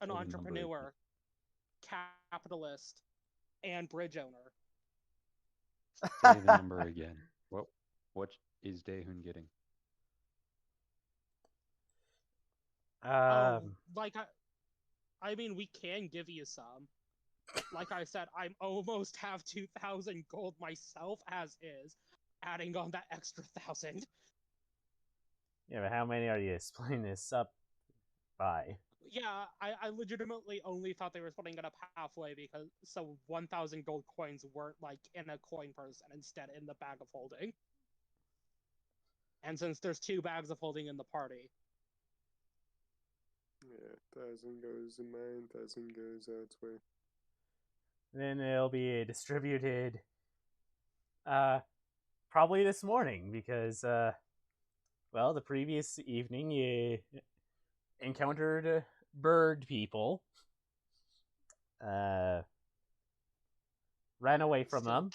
an Say the number again. entrepreneur, capitalist, and bridge owner. Say the number again. What is Daehun getting? Oh, um, like I mean, we can give you some. Like I said, I'm almost have 2,000 gold myself as is, adding on that extra 1,000. yeah, but how many are you splitting this up by? Yeah, I legitimately only thought they were splitting it up halfway because so 1,000 gold coins weren't like in a coin purse and instead in the bag of holding. And since there's 2 bags of holding in the party, Yeah, 1,000 goes in mine, 1,000 goes elsewhere. Then it'll be distributed probably this morning because well, the previous evening you encountered bird people, ran away from them.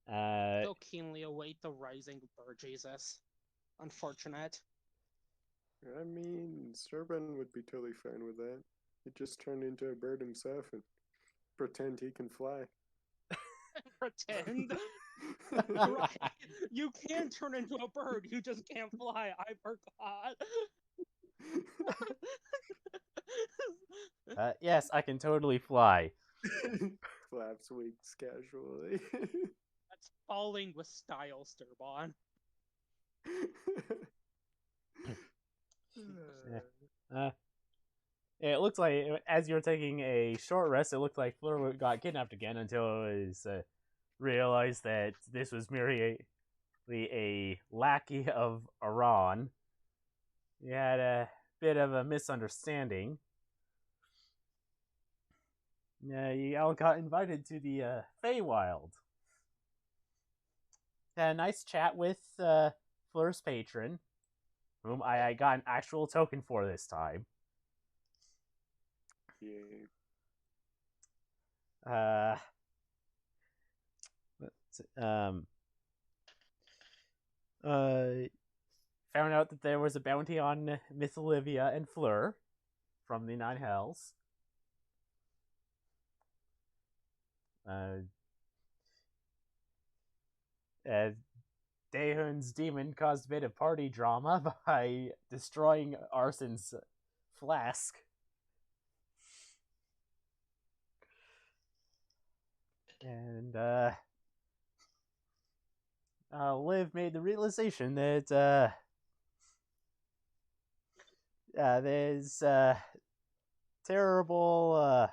still keenly await the rising bird Jesus. Unfortunate. I mean, Serban would be totally fine with that. He'd just turn into a bird himself and pretend he can fly. Pretend. Right. You can turn into a bird, you just can't fly. I forgot. Yes, I can totally fly. Flaps wings casually. That's falling with style, Sturbon. It looks like as you're taking a short rest, it looked like Fleur got kidnapped again until it was realized that this was merely a lackey of Iran. You had a bit of a misunderstanding. You all got invited to the Feywild. Had a nice chat with Fleur's patron, whom I got an actual token for this time. Yeah. Found out that there was a bounty on Miss Olivia and Fleur from the Nine Hells. Daehun's demon caused a bit of party drama by destroying Arson's flask. And Liv made the realization that there's terrible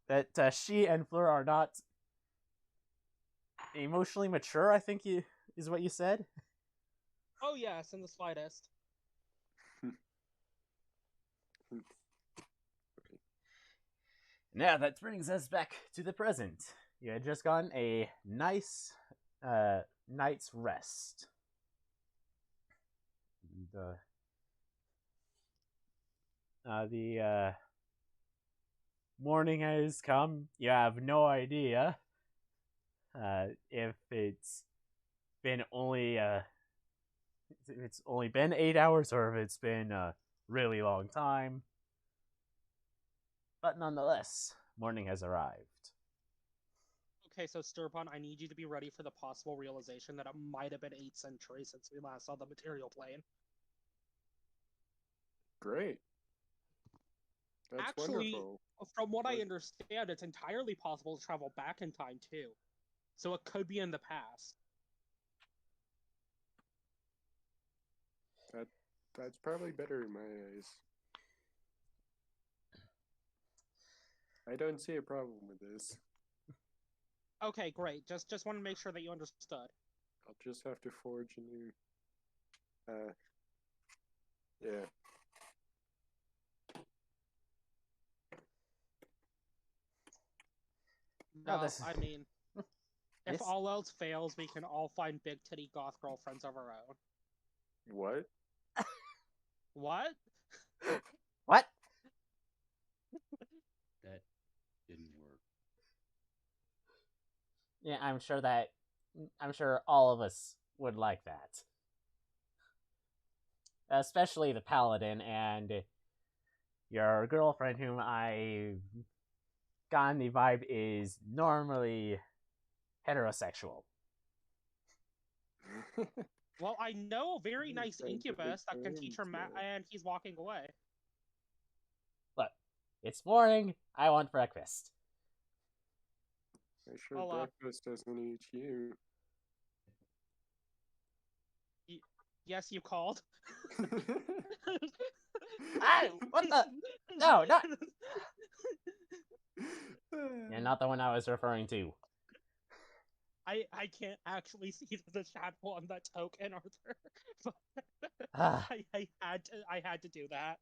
that she and Fleur are not emotionally mature, I think is what you said. Oh yes, in the slightest. Now that brings us back to the present. You had just gotten a nice night's rest. The morning has come. You have no idea if it's been only it's only been 8 hours or if it's been a really long time. But nonetheless, morning has arrived. Okay, so Sturpon, I need you to be ready for the possible realization that it might have been 8 centuries since we last saw the material plane. Great. That's Actually, wonderful. from what I understand, it's entirely possible to travel back in time too. So it could be in the past. That's probably better in my eyes. I don't see a problem with this. Okay, great. Just want to make sure that you understood. I'll just have to forge a new... yeah. No, this- I mean, if Yes. all else fails, we can all find big titty goth girlfriends of our own. What? What? What? That didn't work. Yeah, I'm sure all of us would like that. especially the paladin and your girlfriend, whom I gotten the vibe is normally heterosexual. Well, I know a very nice Scientific incubus that can teach her terms, math, man. and he's walking away. Look, it's morning. I want breakfast. I'm sure Oh, breakfast doesn't eat you. Yes, you called. What the? No, not. Yeah, not the one I was referring to. I can't actually see the shadow on that token, Arthur. But I had to do that.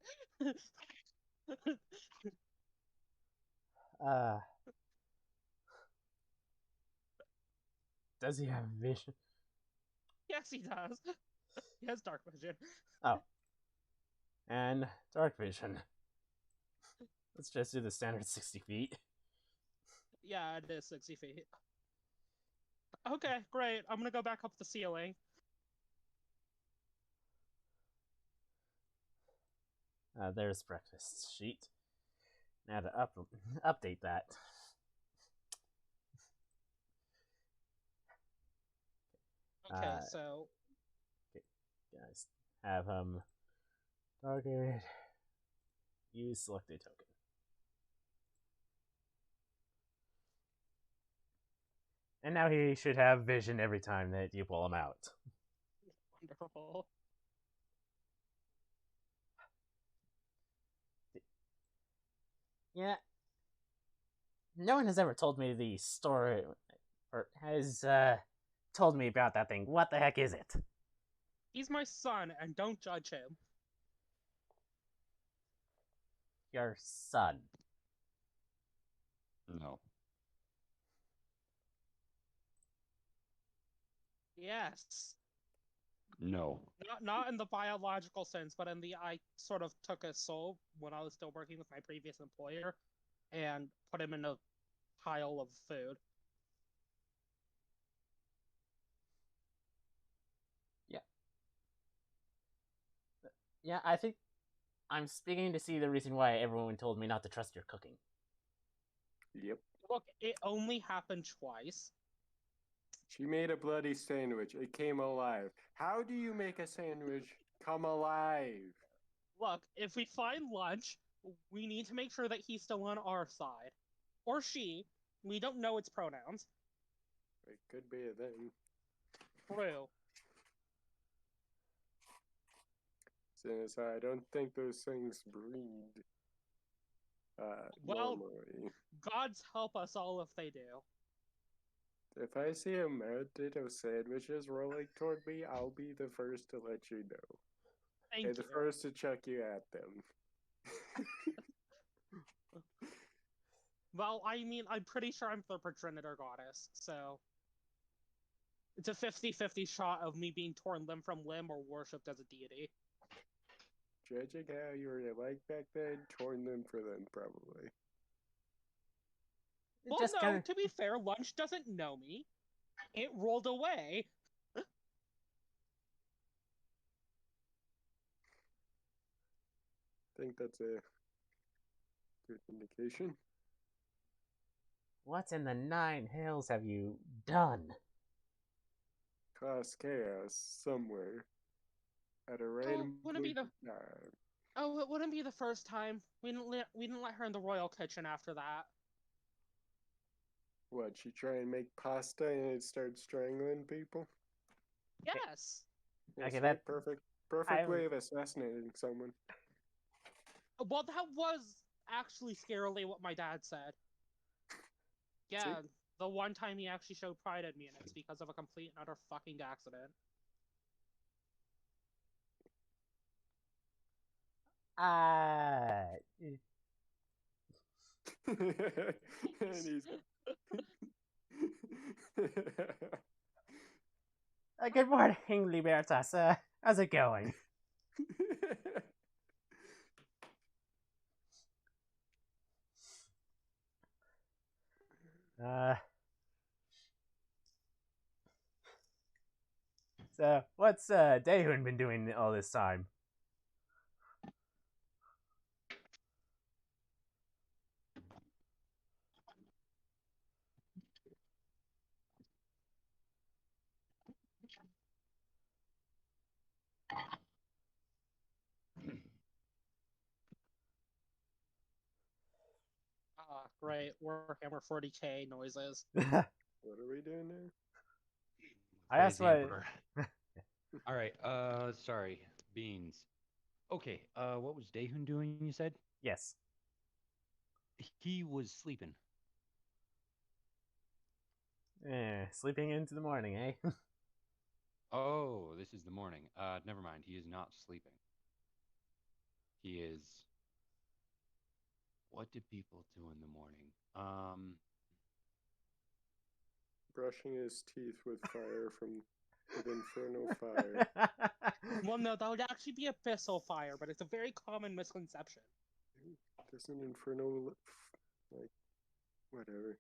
Does he have vision? Yes, he does. He has dark vision. Oh. And dark vision. Let's just do the standard 60 feet. Yeah, it is 60 feet. Okay, great. I'm gonna go back up the ceiling. There's breakfast sheet. Now to update that. Okay, so Guys, have target. Use select a token. And now he should have vision every time that you pull him out. wonderful. Yeah. No one has ever told me the story, or has told me about that thing. What the heck is it? He's my son, and don't judge him. Your son. No. Yes. No. Not in the biological sense, but in the I sort of took a soul when I was still working with my previous employer and put him in a pile of food. Yeah, I think I'm beginning to see the reason why everyone told me not to trust your cooking. Yep. Look, it only happened twice. She made a bloody sandwich. It came alive. How do you make a sandwich come alive? Look, if we find lunch, we need to make sure that he's still on our side. Or she. We don't know its pronouns. It could be a thing. True. Since I don't think those things breed. Well, normally. gods help us all if they do. If I see a mountain of sandwiches rolling toward me, I'll be the first to let you know. Thank And you. the first to chuck you at them. Well, I mean, I'm pretty sure I'm the progenitor goddess, so it's a 50-50 shot of me being torn limb from limb or worshipped as a deity. Judging how you were like back then, torn them for them, probably. Well, Just no, kinda... to be fair, Lunch doesn't know me. It rolled away. I think that's a good indication. What in the 9 hells have you done? Cause chaos somewhere at a random wouldn't be point the in time. Oh, it wouldn't be the first time. We didn't let her in the royal kitchen after that. What, she try and make pasta and it starts strangling people? Yes. Yes, Okay, right, that- perfect way of assassinating someone. Well, that was actually scarily what my dad said. Yeah, See? the one time he actually showed pride in me, and it's because of a complete and utter fucking accident. And he's... Good morning, Libertas. How's it going? So, what's Dayhoon been doing all this time? Great, Warhammer 40k noises. What are we doing now? I asked Praise the what. Emperor. All right. Sorry, Beans. Okay. What was Dahun doing? You said Yes. he was sleeping. Sleeping into the morning, eh? Oh, this is the morning. Never mind. He is not sleeping. He is. What do people do in the morning? Brushing his teeth with fire with infernal fire. Well, no, that would actually be abyssal fire, but it's a very common misconception. Doesn't infernal like whatever?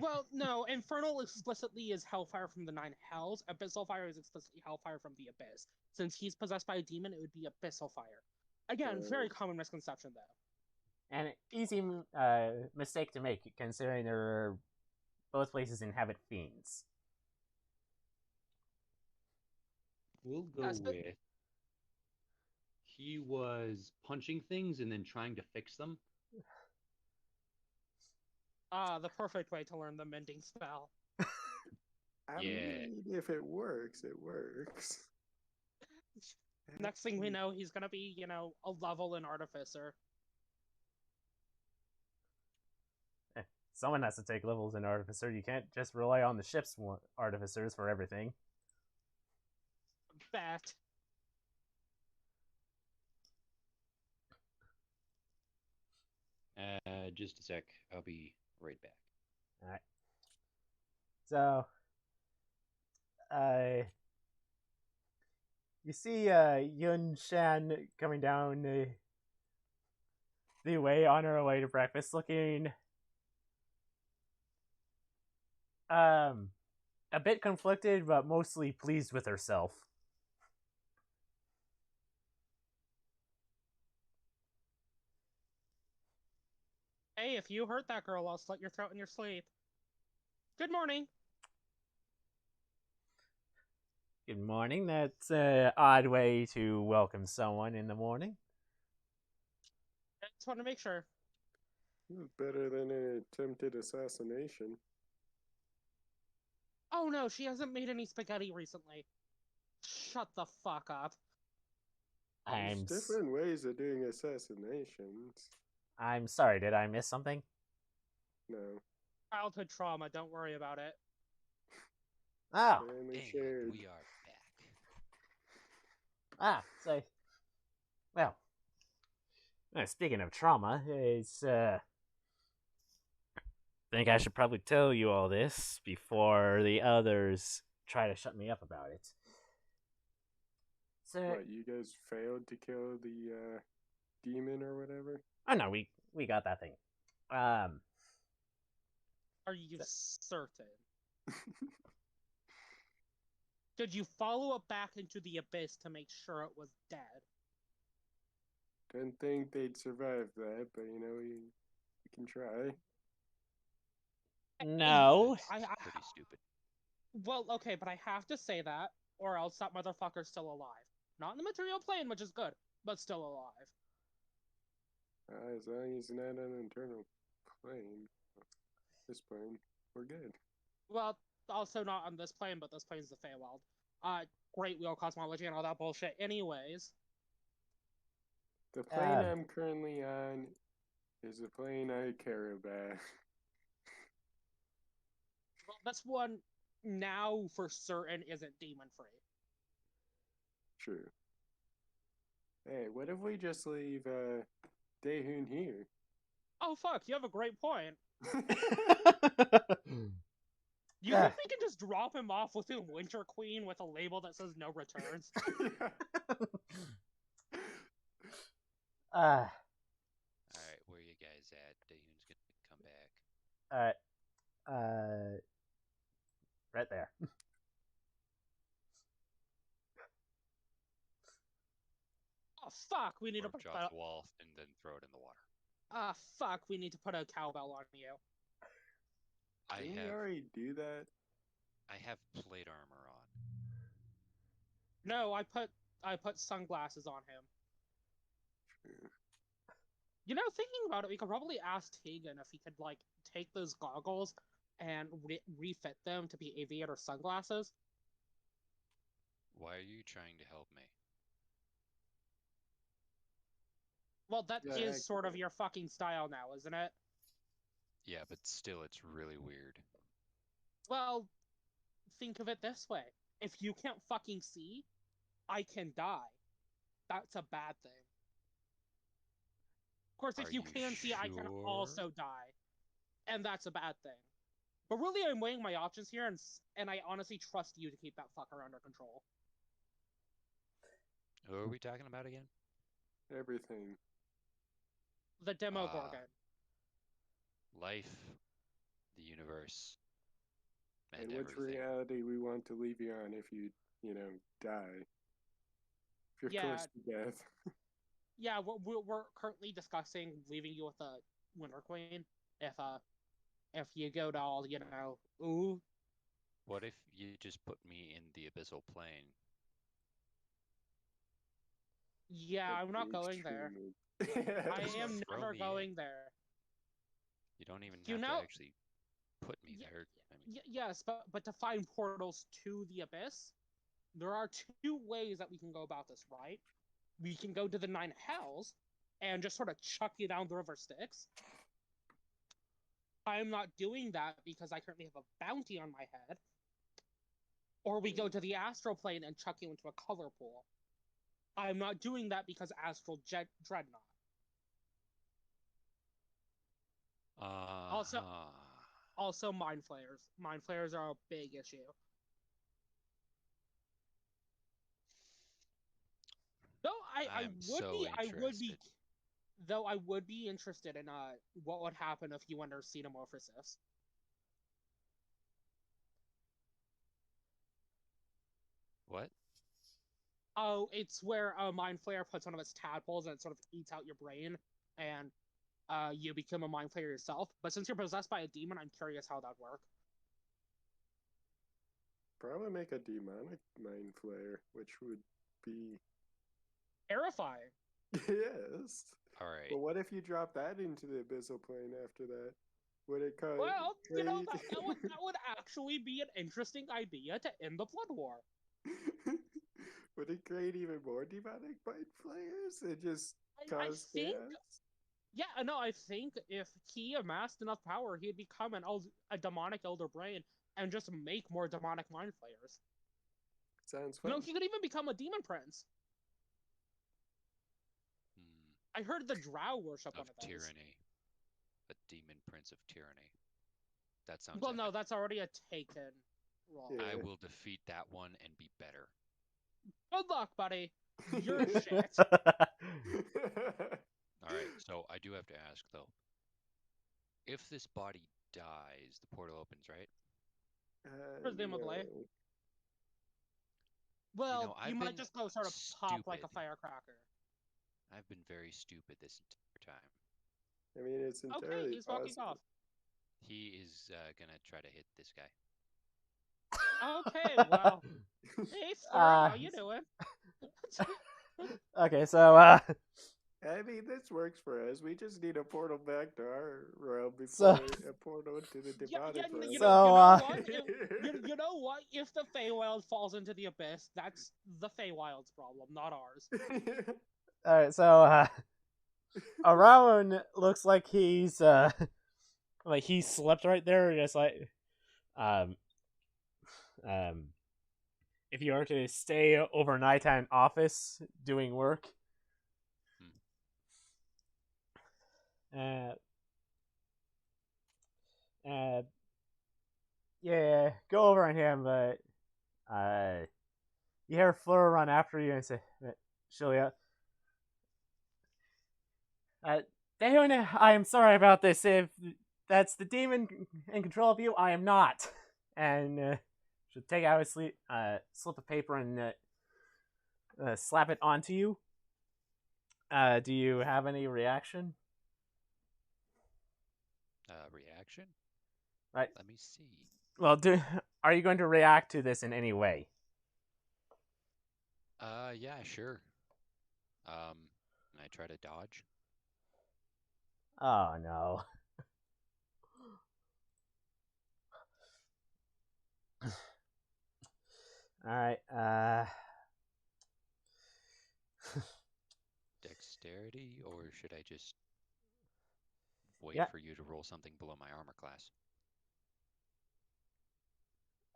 Well, no, infernal explicitly is hellfire from the nine hells. Abyssal fire is explicitly hellfire from the abyss. Since he's possessed by a demon, it would be abyssal fire. Again, very common misconception, though. And an easy mistake to make, considering both places inhabit fiends. We'll go Yes, but- with he was punching things and then trying to fix them. The perfect way to learn the mending spell. I Yeah. mean, if it works, it works. Next thing we know, he's gonna be, a level in Artificer. Someone has to take levels in Artificer. You can't just rely on the ship's Artificers for everything. Bet. Just a sec. I'll be right back. Alright. So, you see Yun Shan coming down the way on her way to breakfast, looking a bit conflicted, but mostly pleased with herself. Hey, if you hurt that girl, I'll slit your throat in your sleep. Good morning. Good morning. That's an odd way to welcome someone in the morning. I just want to make sure. Better than an attempted assassination. Oh no, she hasn't made any spaghetti recently. Shut the fuck up. I'm There's different ways of doing assassinations. I'm sorry. Did I miss something? No. Childhood trauma, don't worry about it. Oh, Family And shared. we are back. so well. Speaking of trauma, it's think I should probably tell you all this before the others try to shut me up about it. So, What, you guys failed to kill the demon or whatever? oh no, we got that thing. Are you certain? Did you follow it back into the abyss to make sure it was dead? Didn't think they'd survive that, but we can try. No. I Pretty stupid. Well, okay, but I have to say that, or else that motherfucker's still alive. Not in the material plane, which is good, but still alive. As long as he's not on an internal plane, this plane, we're good. Well, also not on this plane, but this plane's the Feywild. Great wheel cosmology and all that bullshit. Anyways. The plane I'm currently on is a plane I care about. Well, this one now for certain isn't demon free. True. Hey, what if we just leave Daehoon here? Oh fuck, you have a great point. You Yeah. think we can just drop him off with a Winter Queen with a label that says no returns? All right, where you guys at? Daehoon's gonna come back. Right there. Oh fuck, we need to Orb put drops the wall and then throw it in the water. fuck, we need to put a cowbell on you. Didn't we already do that? I have plate armor on. No, I put sunglasses on him. Thinking about it, we could probably ask Tegan if he could, like, take those goggles and refit them to be aviator sunglasses. Why are you trying to help me? Well, that Yeah, is sort of your fucking style now, isn't it? Yeah, but still, it's really weird. Well, think of it this way. If you can't fucking see, I can die. That's a bad thing. Of course, if Are you you can see, I can sure? also die. And that's a bad thing. But really, I'm weighing my options here, and I honestly trust you to keep that fucker under control. Who are we talking about again? Everything. The Demogorgon. Life, the universe, and which everything. reality we want to leave you on if you, die. If you're Yeah. close to death. Yeah, we're currently discussing leaving you with the Winter Queen. If you go to all, ooh. What if you just put me in the abyssal plane? Yeah, I'm not going there. I am Throw never me going in. there. You don't even You have know- to actually put me there. I mean, Yes, but to find portals to the abyss, there are two ways that we can go about this, right? We can go to the Nine Hells and just sort of chuck you down the river Styx. I'm not doing that because I currently have a bounty on my head. Or we go to the astral plane and chuck you into a color pool. I'm not doing that because astral dreadnought. Also, mind flayers. Mind flayers are a big issue. Though I would be interested in what would happen if you enter xenomorphosis. What? Oh, it's where a mind flayer puts one of its tadpoles and it sort of eats out your brain, and you become a mind flayer yourself. But since you're possessed by a demon, I'm curious how that'd work. Probably make a demonic mind flare, which would be Terrifying. yes. All right. But what if you drop that into the abyssal plane after that? Would it cause? Well, that would actually be an interesting idea to end the blood war. Would it create even more demonic mind flayers and just cause chaos? Yeah, no, I think if he amassed enough power, he'd become a demonic elder brain and just make more demonic mind flayers. Sounds fun. He could even become a demon prince. I heard the Drow worship one of those. Tyranny. A demon prince of tyranny. That sounds Well, epic. no, that's already a taken role. Yeah. I will defeat that one and be better. Good luck, buddy. You're shit. Alright, so I do have to ask, though. If this body dies, the portal opens, right? Presumably. No. Well, I've you might been just go sort of pop like a stupid. firecracker. I've been very stupid this entire time. I mean, it's entirely Okay, he's walking possible. off. He is gonna try to hit this guy. Okay, well. Hey, Slurry, how you doing? Okay, so I mean, this works for us. We just need a portal back to our realm So- before a portal to the demonic realm. you So, know what? You know what? If the Feywild falls into the abyss, that's the Feywild's problem, not ours. alright, so Arawan looks like he's like he slept right there, just like if you were to stay overnight at an office doing work. Yeah, go over on him, but you hear Fleur run after you and say, Julia, Dayon, I am sorry about this. If that's the demon in control of you, I am not. And she'll take out a slip of paper and slap it onto you. Do you have any reaction? Reaction? Right. Let me see. Well, are you going to react to this in any way? Yeah, sure. And I try to dodge. Oh no. Alright, Dexterity, or should I just wait Yeah. for you to roll something below my armor class?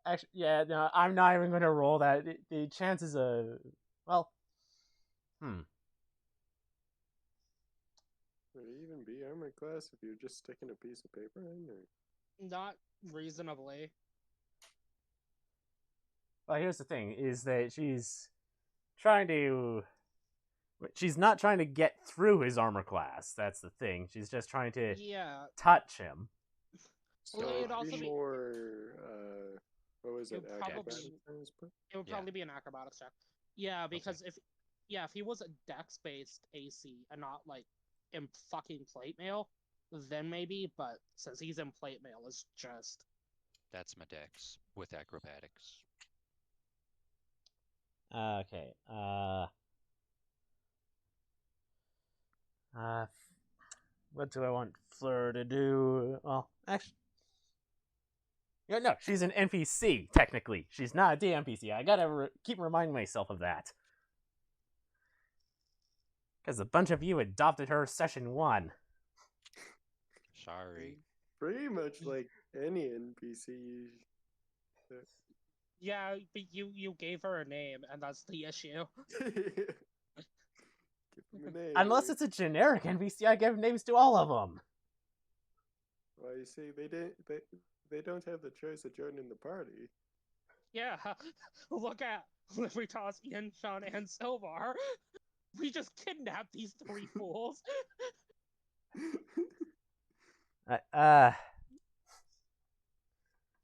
actually, yeah, no, I'm not even going to roll that. The chances of, well, Would it even be armor class if you're just sticking a piece of paper in? Or... Not reasonably. well, here's the thing: is that she's not trying to get through his armor class. That's the thing. She's just trying to Yeah. touch him. So Well, it'd it'd also be be- more, what was It it? would probably- Acrobatics on his part? It would Yeah. probably be an acrobatics check. Yeah, because if he was a dex-based AC and not like in fucking plate mail, then maybe. But since he's in plate mail, it's just That's my dex with acrobatics. Okay. What do I want Fleur to do? Well, actually, yeah, no, she's an NPC technically. She's not a DMPC. I gotta keep reminding myself of that. Because a bunch of you adopted her session 1. Sorry. Pretty much like any NPC. yeah. But you gave her a name, and that's the issue. Give him a name. Unless it's a generic NPC, I give names to all of them. Well, you see, they don't have the choice of joining the party. Yeah. Look at Libertas, Ian, Sean, and Silvar. We just kidnapped these 3 fools.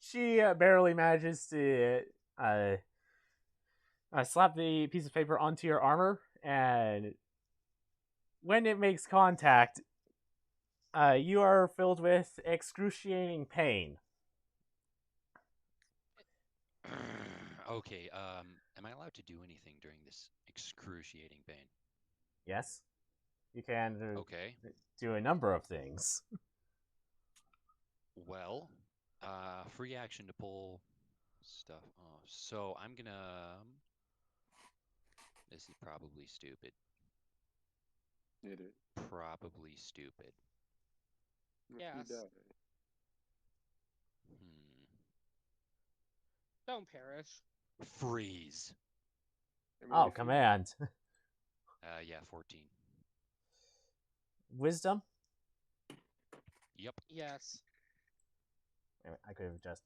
She barely manages to slap the piece of paper onto your armor, and when it makes contact, you are filled with excruciating pain. Okay, am I allowed to do anything during this excruciating pain? Yes, you can Okay. do a number of things. Well, free action to pull stuff off. So I'm gonna. This is probably stupid. It is. Probably stupid. If Yes. you die. Don't perish. Freeze. I mean, Oh, if you- command. Yeah, 14. Wisdom? Yep. Yes. Wait a minute, I could have just.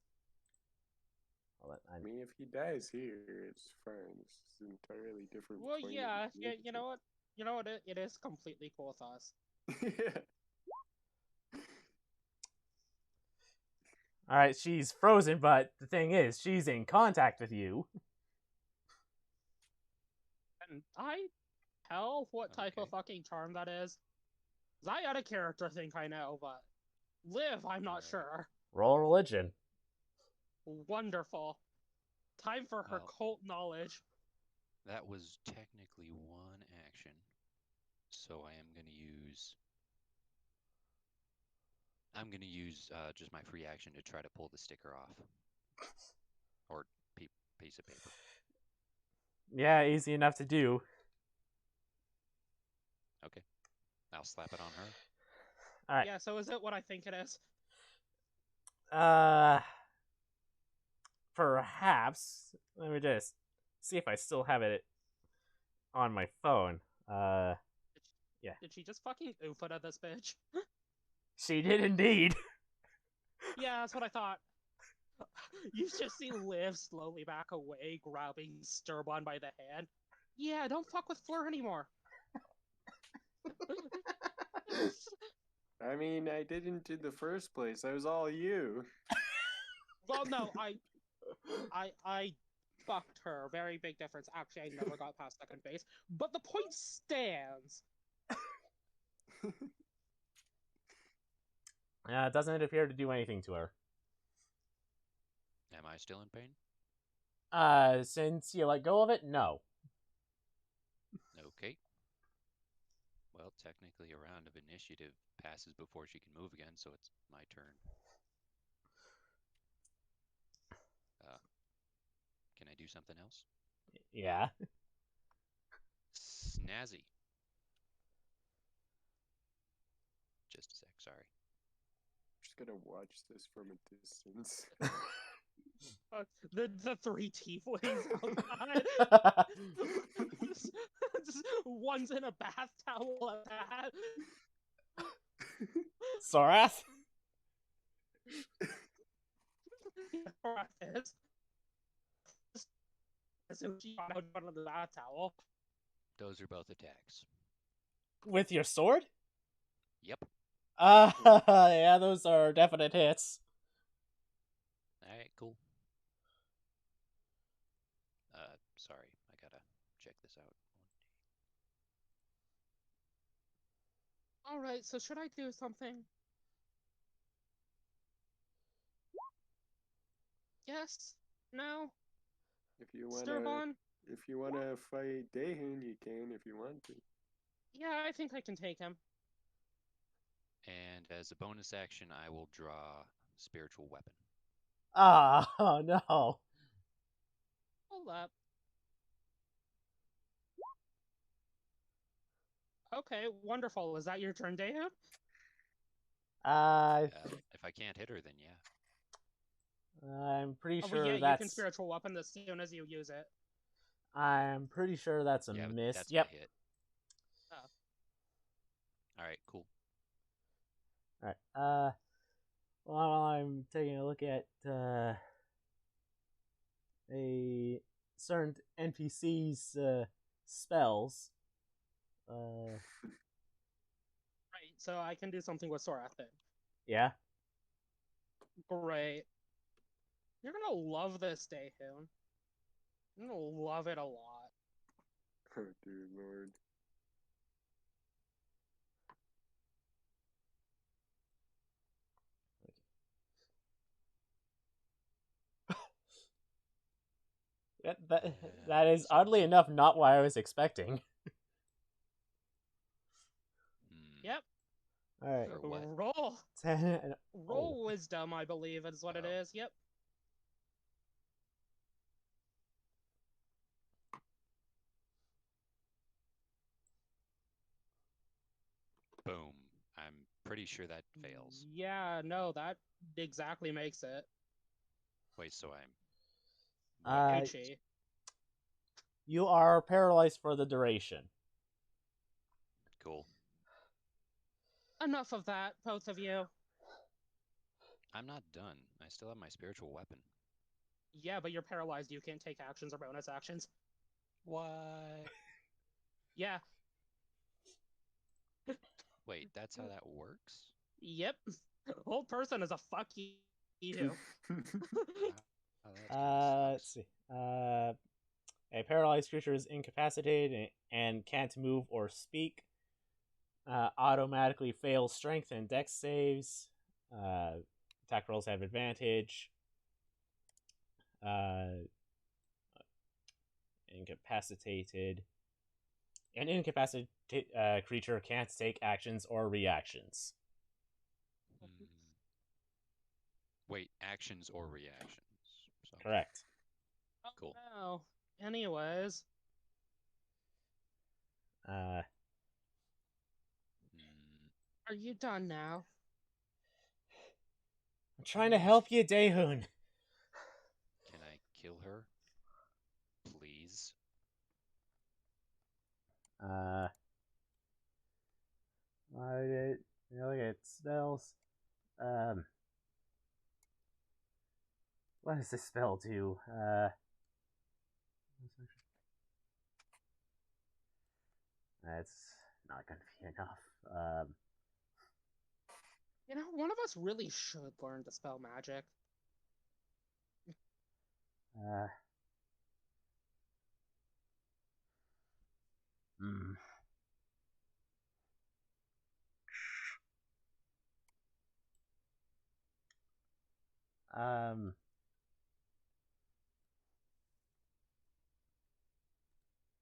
Hold on, I mean, if he dies here, it's fine. It's entirely different. Well, point yeah. of view. You know what? You know what? It is completely cool with us. Yeah. Alright, she's frozen, but the thing is, she's in contact with you. And I tell what type of Okay. fucking charm that is. 'Cause I out of character think I know, but Liv, I'm not Alright. sure. Roll religion. Wonderful. Time for her Well. cult knowledge. That was technically one action. So I am going to use. I'm going to use just my free action to try to pull the sticker off. Or piece of paper. Yeah, easy enough to do. Okay. I'll slap it on her. Alright. Yeah, so is it what I think it is? Perhaps. Let me just see if I still have it on my phone. Yeah. Did she just fucking oof it at this bitch? She did indeed. Yeah, that's what I thought. You just see Liv slowly back away, grabbing Sturbon by the hand. Yeah, don't fuck with Fleur anymore. I mean, I didn't in the first place. I was all you. Well, no, I fucked her. Very big difference. Actually, I never got past second base. But the point stands. It doesn't appear to do anything to her. Am I still in pain? Since you let go of it, no. Okay. Well, Well, technically, a round of initiative passes before she can move again, so it's my turn. Can I do something else? Yeah. Snazzy. Just a sec, sorry. Just gonna watch this from a distance. The three tieflings outside. Just one's in a bath towel at that. Sorath? So she got out of the bath towel. Those are both attacks. With your sword? Yep. Yeah, those are definite hits. Alright, cool. Sorry, I gotta check this out. Alright, so should I do something? Yes? No? If you wanna, Sturban? if you wanna fight Daehun, you can. If you want to. Yeah, I think I can take him. And as a bonus action, I will draw Spiritual Weapon. Oh, no. Hold up. Okay, wonderful. Is that your turn, Daehun? If I can't hit her, then yeah. I'm pretty Oh, sure well, yeah, you can that's... spiritual weapon as soon as you use it. I'm pretty sure that's a Yeah, miss. that's Yep. my hit. Oh. Alright, cool. Alright. While I'm taking a look at a certain NPC's spells. Right, so I can do something with Sorath then. Yeah. Great. You're gonna love this, Daehun. You're gonna love it a lot. Oh dear lord. That is oddly 17. enough not what I was expecting. Yep. All right. For what? Roll. 10 and Roll wisdom, I believe, is what it is. Yep. Boom. I'm pretty sure that fails. Yeah, no, that exactly makes it. Wait, so I'm... Gucci. You are paralyzed for the duration. Cool. Enough of that, both of you. I'm not done. I still have my spiritual weapon. Yeah, but you're paralyzed. You can't take actions or bonus actions. What? Yeah. Wait, that's how that works? Yep. Whole person is a fuck you. Oh, that kinda Let's sucks. see. A paralyzed creature is incapacitated and can't move or speak. Automatically fails strength and dex saves. Attack rolls have advantage. Incapacitated. An incapacitated creature can't take actions or reactions. Wait, actions or reactions? So, Correct. cool. Oh, no. Anyways. Hmm. Are you done now? I'm trying to help you, Daehun. Can I kill her? Please? Look at spells. What does this spell do? That's not gonna be enough. You know, one of us really should learn to spell magic. Hmm.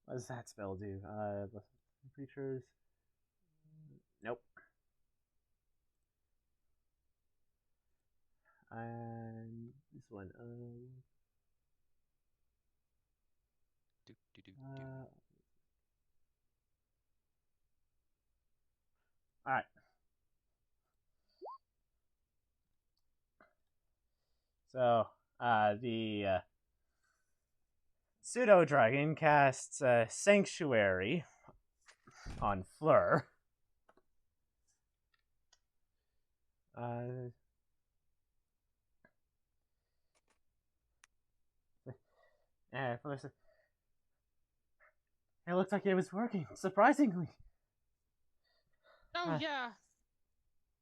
What does that spell do? Creatures. Nope. And this one. Do, do, do, do. All right. So, the pseudo dragon casts Sanctuary on Fleur. Fleur says, it looked like it was working, surprisingly. Oh, yeah.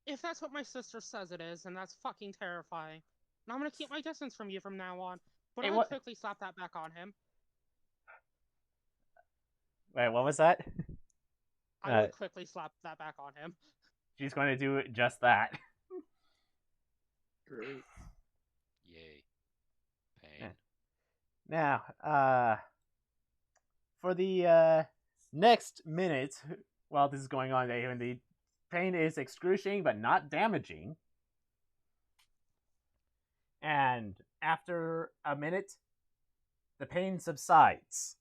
If that's what my sister says it is, then that's fucking terrifying. And I'm gonna keep my distance from you from now on. But Hey, I what- quickly slap that back on him. Wait, what was that? I would quickly slap that back on him. She's going to do just that. Great. Yay. Pain. Now, for the next minute, while this is going on, the pain is excruciating but not damaging. And after a minute, the pain subsides.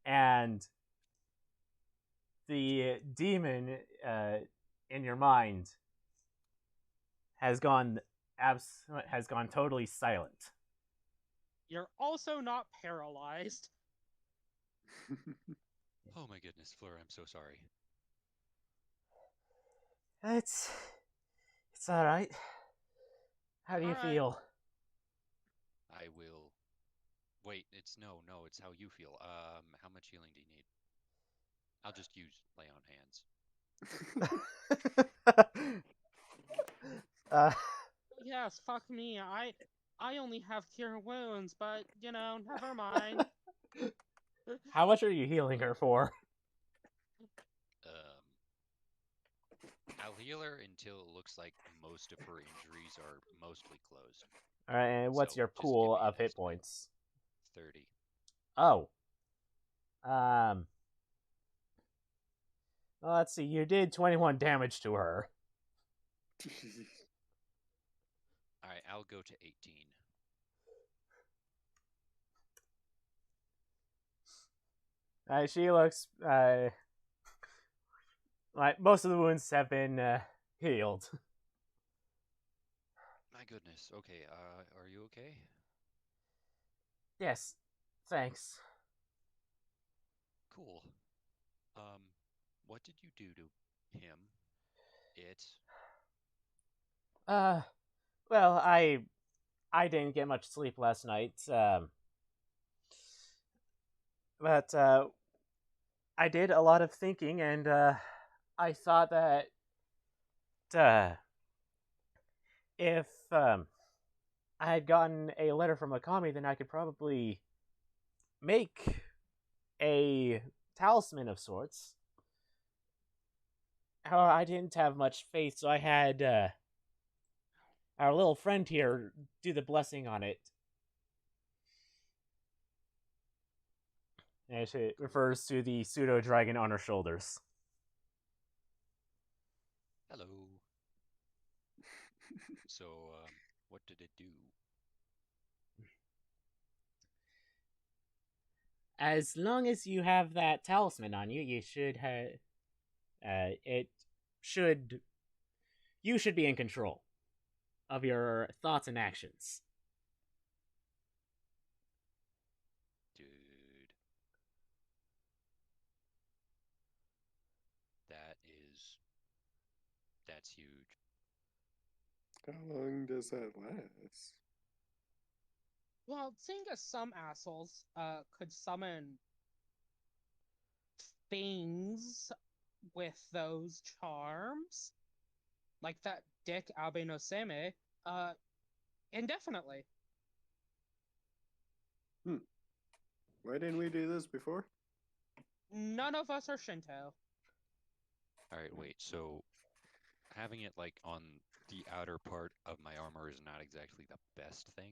And the demon in your mind has gone totally silent. You're also not paralyzed. Oh my goodness, Fleur, I'm so sorry. It's all right. How do you All right. feel? I will. Wait, it's no, it's how you feel. How much healing do you need? I'll just use lay on hands. Yes, fuck me. I only have cure wounds, but never mind. How much are you healing her for? I'll heal her until it looks like most of her injuries are mostly closed. All right, and what's So, your just pool give me an of hit estimate. points? 30. Oh. Well, let's see. You did 21 damage to her. Alright, I'll go to 18. She looks like most of the wounds have been healed. My goodness. Okay, are you okay? Yes, thanks. Cool. What did you do to him? It? Well, I didn't get much sleep last night. But I did a lot of thinking, and I thought that if I had gotten a letter from Akami, then I could probably make a talisman of sorts. However, I didn't have much faith, so I had our little friend here do the blessing on it. And she refers to the pseudo dragon on her shoulders. Hello. So, what did it do? As long as you have that talisman on you, you should have. You should be in control of your thoughts and actions. Dude. That's huge. How long does that last? Well, seeing as some assholes could summon things with those charms, like that dick Abe no Seme, indefinitely. Why didn't we do this before? None of us are Shinto. Alright, wait, so having it like on the outer part of my armor is not exactly the best thing.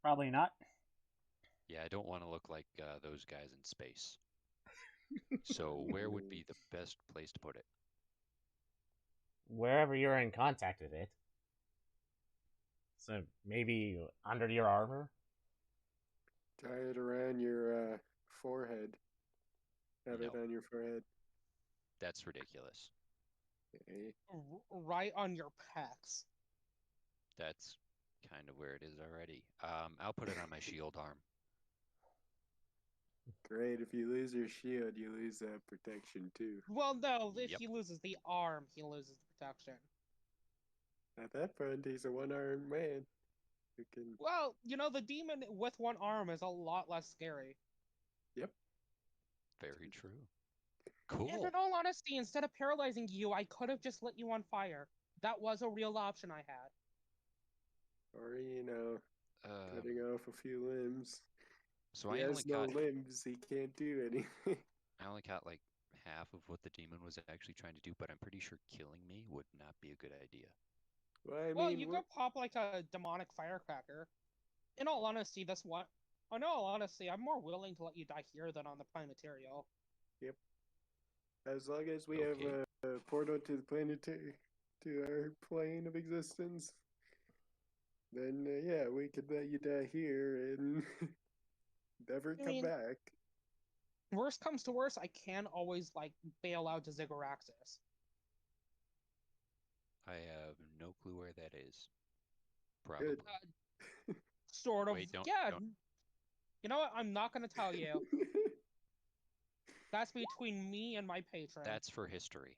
Probably not. Yeah, I don't want to look like those guys in space. So where would be the best place to put it? Wherever you're in contact with it. So maybe under your armor? Tie it around your forehead. Have it No. on your forehead. That's ridiculous. Okay. Right on your pecs. That's kind of where it is already. I'll put it on my shield arm. Great. If you lose your shield, you lose that protection too. Well, no, if Yep. he loses the arm, he loses the protection. At that point, he's a one-armed man who can. Well, the demon with one arm is a lot less scary. Yep. Very true. And Cool. in all honesty, instead of paralyzing you, I could have just lit you on fire. That was a real option I had. Or cutting off a few limbs. So He I only has no got limbs. He can't do anything. I only got like half of what the demon was actually trying to do, but I'm pretty sure killing me would not be a good idea. Well, you could pop like a demonic firecracker. In all honesty, I'm more willing to let you die here than on the prime material. Yep. As long as we Okay. have a portal to the planetary, to our plane of existence, then yeah, we could let you die here and never come back. Worst comes to worst, I can always bail out to Zigaraxis. I have no clue where that is. Probably. Good. Sort of. Wait, don't. You know what? I'm not going to tell you. That's between me and my patron. That's for history.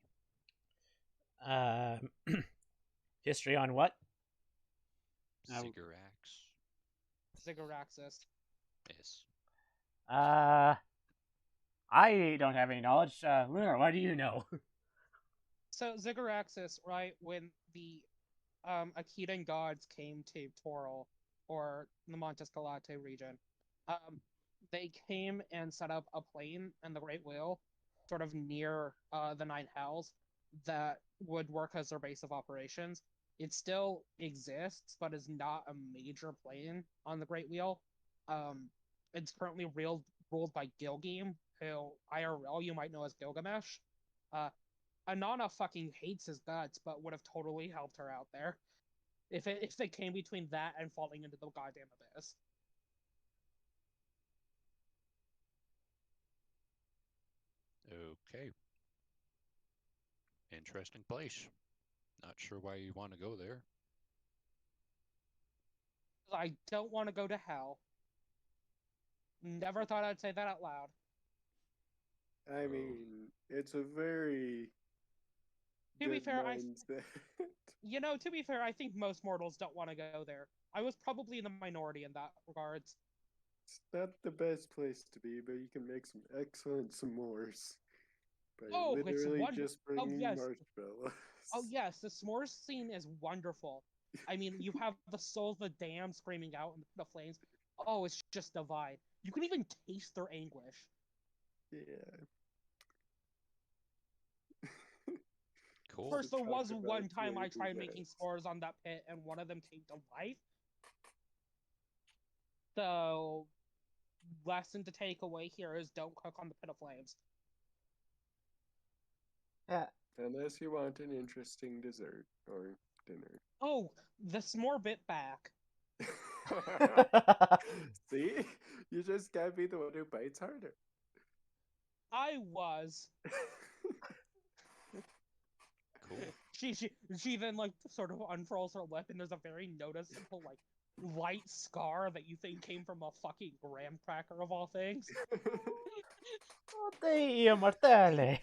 History on what? Zigaraxis. Yes. I don't have any knowledge. Lunar, what do you know? So Zigaraxis, right, when the Akitan gods came to Toril, or the Montes Calate region, they came and set up a plane in the Great Wheel, sort of near the Nine Hells, that would work as their base of operations. It still exists, but is not a major plane on the Great Wheel. It's currently ruled by Gilgame, who IRL you might know as Gilgamesh. Anana fucking hates his guts, but would have totally helped her out there if it came between that and falling into the goddamn abyss. Okay. Interesting place. Not sure why you want to go there. I don't want to go to hell. Never thought I'd say that out loud. I mean, it's a very To be fair, mindset. to be fair, I think most mortals don't want to go there. I was probably in the minority in that regards. It's not the best place to be, but you can make some excellent s'mores by literally just bringing marshmallows. Oh yes, the s'mores scene is wonderful. I mean, you have the souls of the damned screaming out in the flames. Oh, it's just divine. You can even taste their anguish. Yeah. Cool. First, there was one time I tried making s'mores on that pit, and one of them came to life. So, lesson to take away here is don't cook on the pit of flames. Yeah. Unless you want an interesting dessert or dinner. Oh, the s'more bit back. See? You just gotta be the one who bites harder. I was. Cool. She then sort of unfurls her lip, and there's a very noticeable light scar that you think came from a fucking graham cracker of all things. Oh, Dio mortale.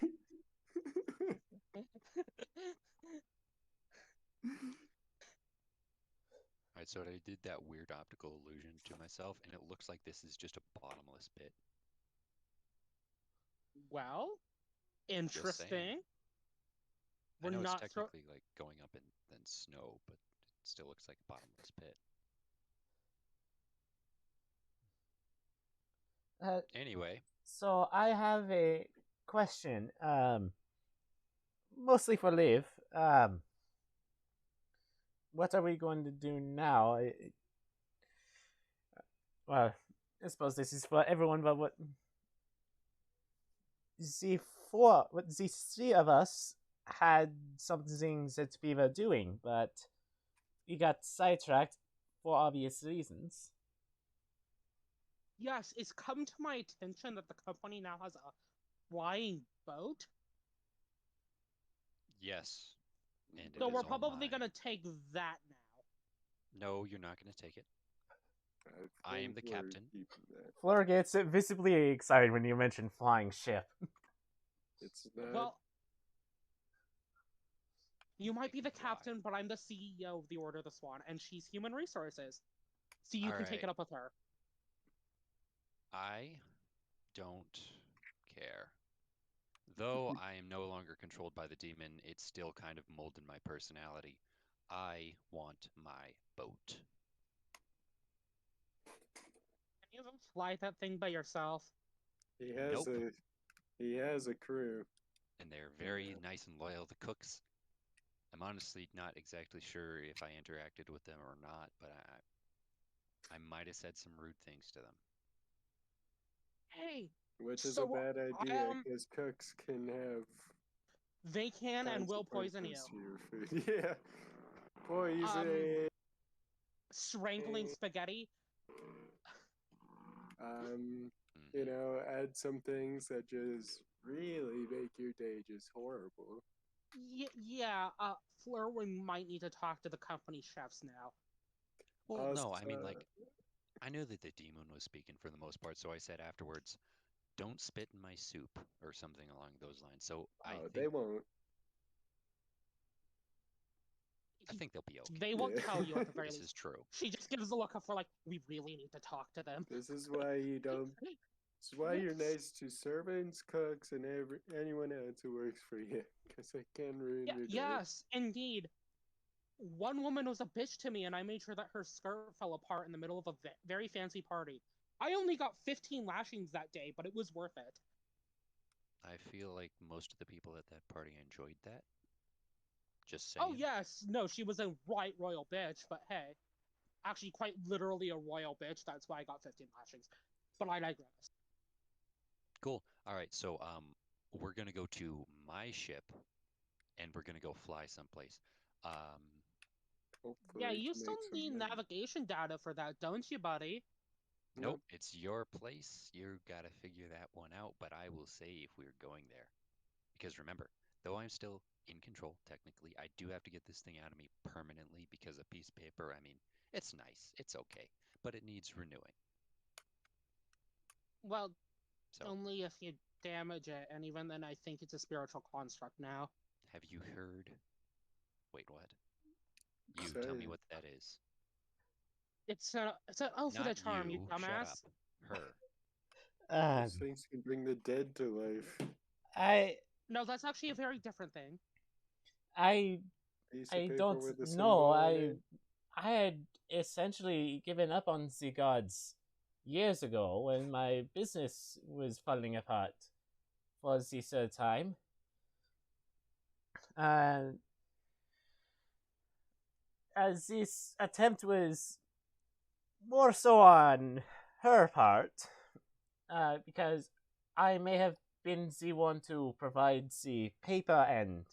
Alright, so I did that weird optical illusion to myself, and it looks like this is just a bottomless pit. Well, interesting. I know it's technically going up in snow, but it still looks like a bottomless pit. Anyway. So I have a question. Mostly for Liv. What are we going to do now? Well, I suppose this is for everyone, but what... the the three of us had something that we were doing, but we got sidetracked for obvious reasons. Yes, it's come to my attention that the company now has a flying boat. Yes, and it So is we're all probably mine. gonna take that now. No, you're not going to take it. I am think the we're captain. keeping that. Fleur gets visibly excited when you mention flying ship. It's not. Well, you might be It the can fly. captain, but I'm the CEO of the Order of the Swan, and she's human resources. So you All can take right. it up with her. I don't care. Though I am no longer controlled by the demon, it's still kind of molded my personality. I want my boat. Can you fly that thing by yourself? He has Nope. he has a crew. And they're very Yeah. nice and loyal. The cooks, I'm honestly not exactly sure if I interacted with them or not, but I might have said some rude things to them. Hey, Which is a so bad I idea am. because cooks can have They can and will poison you. consequences to your food. Yeah. Poison. Strangling spaghetti. You Mhm. know, add some things that just really make your day just horrible. Yeah, Fleur, we might need to talk to the company chefs now. Well, Also, no, I mean, like, I knew that the demon was speaking for the most part, so I said afterwards, don't spit in my soup or something along those lines. So they won't. I think they'll be okay. They won't Yeah. tell you at the very This least. is true. She just gives a look up for like, we really need to talk to them. This is why you don't. This is why you're nice to servants, cooks, and anyone else who works for you, because they can ruin Yeah, your day. yes, indeed. One woman was a bitch to me, and I made sure that her skirt fell apart in the middle of a very fancy party. I only got 15 lashings that day, but it was worth it. I feel like most of the people at that party enjoyed that. Just saying. Oh yes, no, she was a right royal bitch, but hey, actually quite literally a royal bitch. That's why I got 15 lashings. But I digress. Cool. All right, so we're gonna go to my ship, and we're gonna go fly someplace. Hopefully, Yeah, you to still make some need money. navigation data for that, don't you, buddy? Nope, it's your place. You gotta figure that one out. But I will say if we're going there, because remember, though I'm still in control technically, I do have to get this thing out of me permanently because a piece of paper. I mean, it's nice, it's okay, but it needs renewing. Well, So, only if you damage it, and even then, I think it's a spiritual construct now. have you heard? Wait, what? You Say, tell me what that is. It's an oath of Not the charm, you you. Shut up. dumbass. Her. those things can bring the dead to life. I No, that's actually a very different thing. I Piece of I paper don't with a know. symbol on it. I had essentially given up on the gods years ago when my business was falling apart for the third time. And as this attempt was more so on her part, because I may have been the one to provide the paper and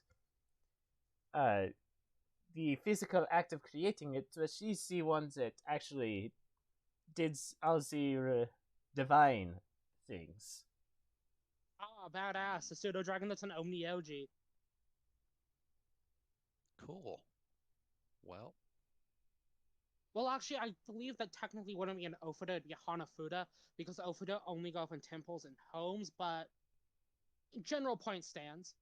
the physical act of creating it, but she's the one that actually did all the divine things. Ah, badass. The pseudo dragon that's an Omnioji. Cool. Well, Well, actually, I believe that technically wouldn't be an Ofuda, it'd be a Hanafuda, because Ofuda only go up in temples and homes, but general point stands.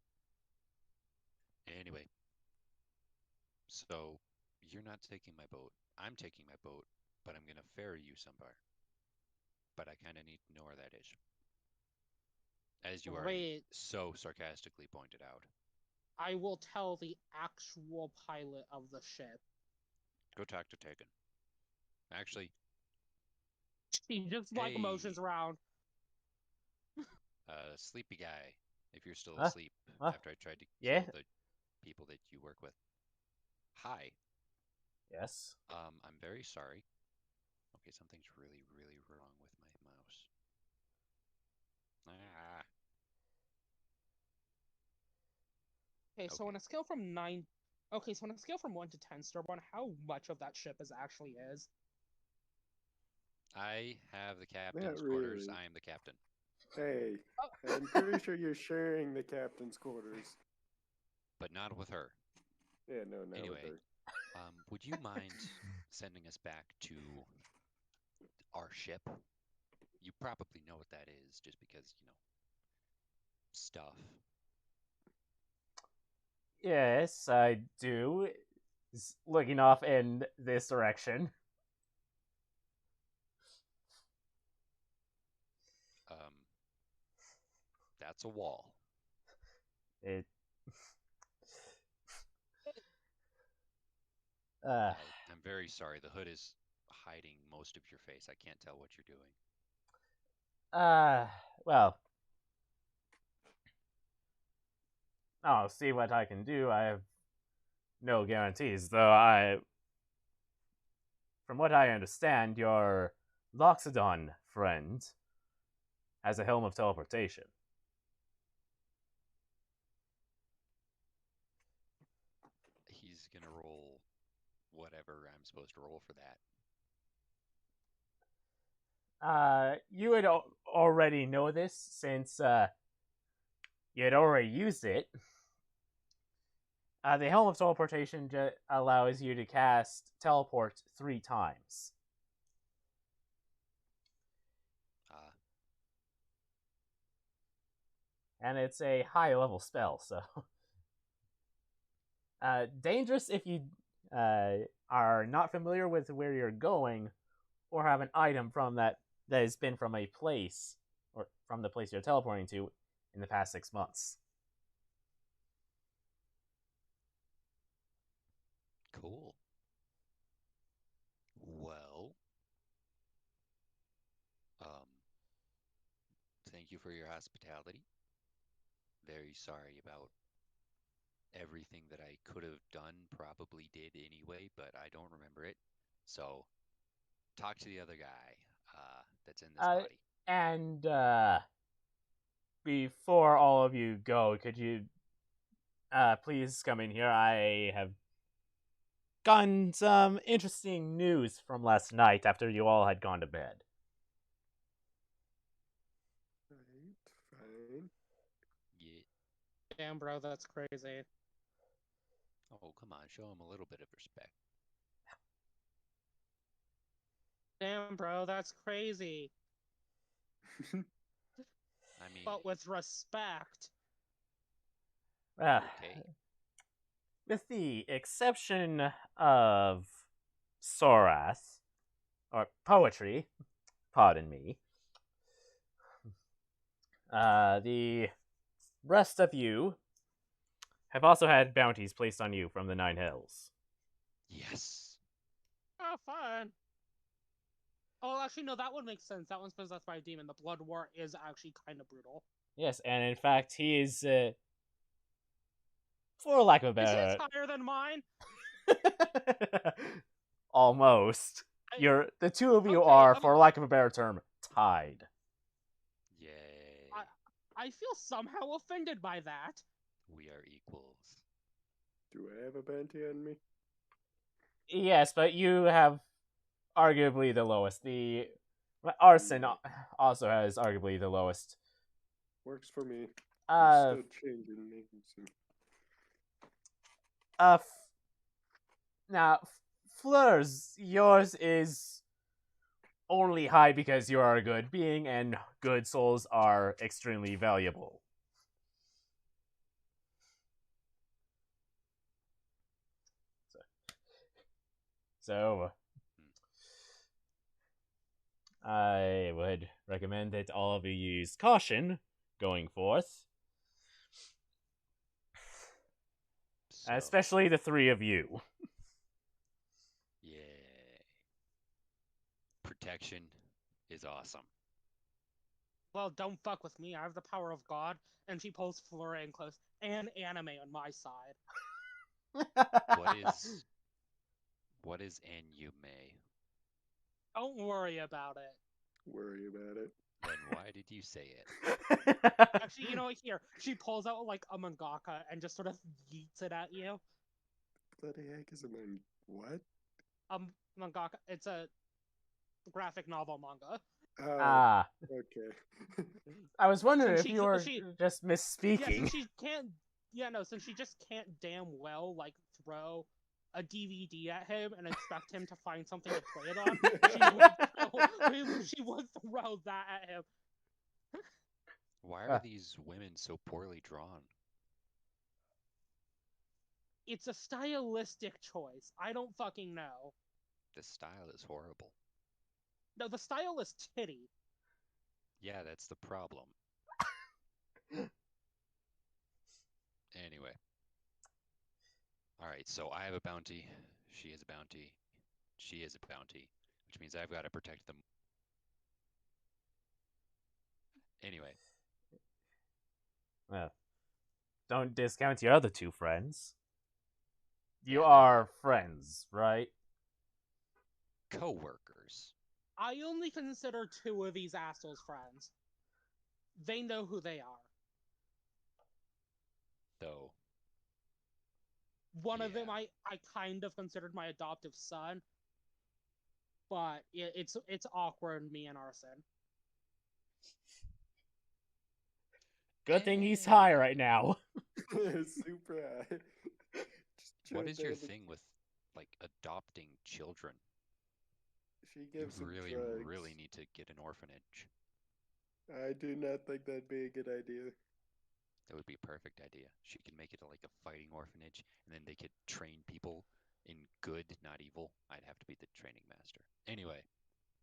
anyway, so you're not taking my boat. I'm taking my boat, but I'm gonna ferry you somewhere. But I kind of need to know where that is. As you already Great. so sarcastically pointed out. I will tell the actual pilot of the ship. Go talk to Tegan. Actually, She just like hey, motions around. sleepy guy, if you're still Huh? asleep Huh? after I tried to Yeah? kill the people that you work with. Hi. Yes. I'm very sorry. Okay, something's really, really wrong with my mouse. Ah. Okay, so on a scale from 9. Okay, so on a scale from 1 to 10, Starborn, how much of that ship is actually is? I have the captain's Not quarters. really. I am the captain. Hey, Oh. I'm pretty sure you're sharing the captain's quarters. But not with her. Yeah, no, not Anyway, with her. Would you mind sending us back to our ship? You probably know what that is, just because, stuff. Yes, I do. Looking off in this direction. That's a wall. It. I'm very sorry. The hood is hiding most of your face. I can't tell what you're doing. Well, I'll see what I can do. I have no guarantees, though. From what I understand, your Loxodon friend has a helm of teleportation. He's gonna roll whatever I'm supposed to roll for that. You would already know this since you had already used it. The Helm of Teleportation allows you to cast Teleport 3 times. And it's a high level spell, so. Dangerous if you are not familiar with where you're going or have an item from that has been from a place or from the place you're teleporting to in the past 6 months. Cool. Well, thank you for your hospitality. Very sorry about everything that I could have done, probably did anyway, but I don't remember it. So, talk to the other guy that's in this body. And before all of you go, could you please come in here? I have gotten some interesting news from last night after you all had gone to bed. Right, fine. Yeah. Damn, bro, that's crazy. Oh, come on, show him a little bit of respect. Damn, bro, that's crazy. I mean, But with respect. okay. With the exception of Sorath, or poetry, pardon me, the rest of you have also had bounties placed on you from the Nine Hells. Yes. Oh, fun. Oh, actually, no, that one makes sense. That one's possessed by a demon. The Blood War is actually kind of brutal. Yes, and in fact, he is, for lack of a Is better... his higher than mine? Almost. The two of you Okay, are, for lack of a better term, tied. Yay. I feel somehow offended by that. We are equals. Do I have a bounty on me? Yes, but you have arguably the lowest. The Arson also has arguably the lowest. Works for me. I'm still changing names. Now, Fleurs, yours is only high because you are a good being, and good souls are extremely valuable. So, I would recommend that all of you use caution going forth. So, especially the three of you. Yay. Protection is awesome. Well, don't fuck with me. I have the power of God, and she pulls Flora in close, and anime on my side. What is Anime? Don't worry about it. Worry about it. Then why did you say it? Actually, you know what? Here, she pulls out like a mangaka and just sort of yeets it at you. Bloody heck is a man? What? Mangaka. It's a graphic novel manga. Oh, Ah, okay. I was wondering Since if she you were she just yeah, misspeaking. since she can't since she just can't damn well like throw a DVD at him and expect him to find something to play it on, she would throw that at him. Why are these women so poorly drawn? It's a stylistic choice. I don't fucking know. The style is horrible. No, the style is titty. Yeah, that's the problem. Anyway. Alright, so I have a bounty. She has a bounty. She is a bounty. Which means I've got to protect them. Anyway. Well, don't discount your other two friends. You Yeah, are friends, right? co-workers. I only consider two of these assholes friends. They know who they are. Though. One of them Yeah. I kind of considered my adoptive son, but it's awkward, me and Arson. Good thing he's high right now. Super high. What is your thing with, like, adopting children? She You gives some really, drugs. really need to get an orphanage. I do not think that'd be a good idea. That would be a perfect idea. She could make it like a fighting orphanage, and then they could train people in good, not evil. I'd have to be the training master. Anyway,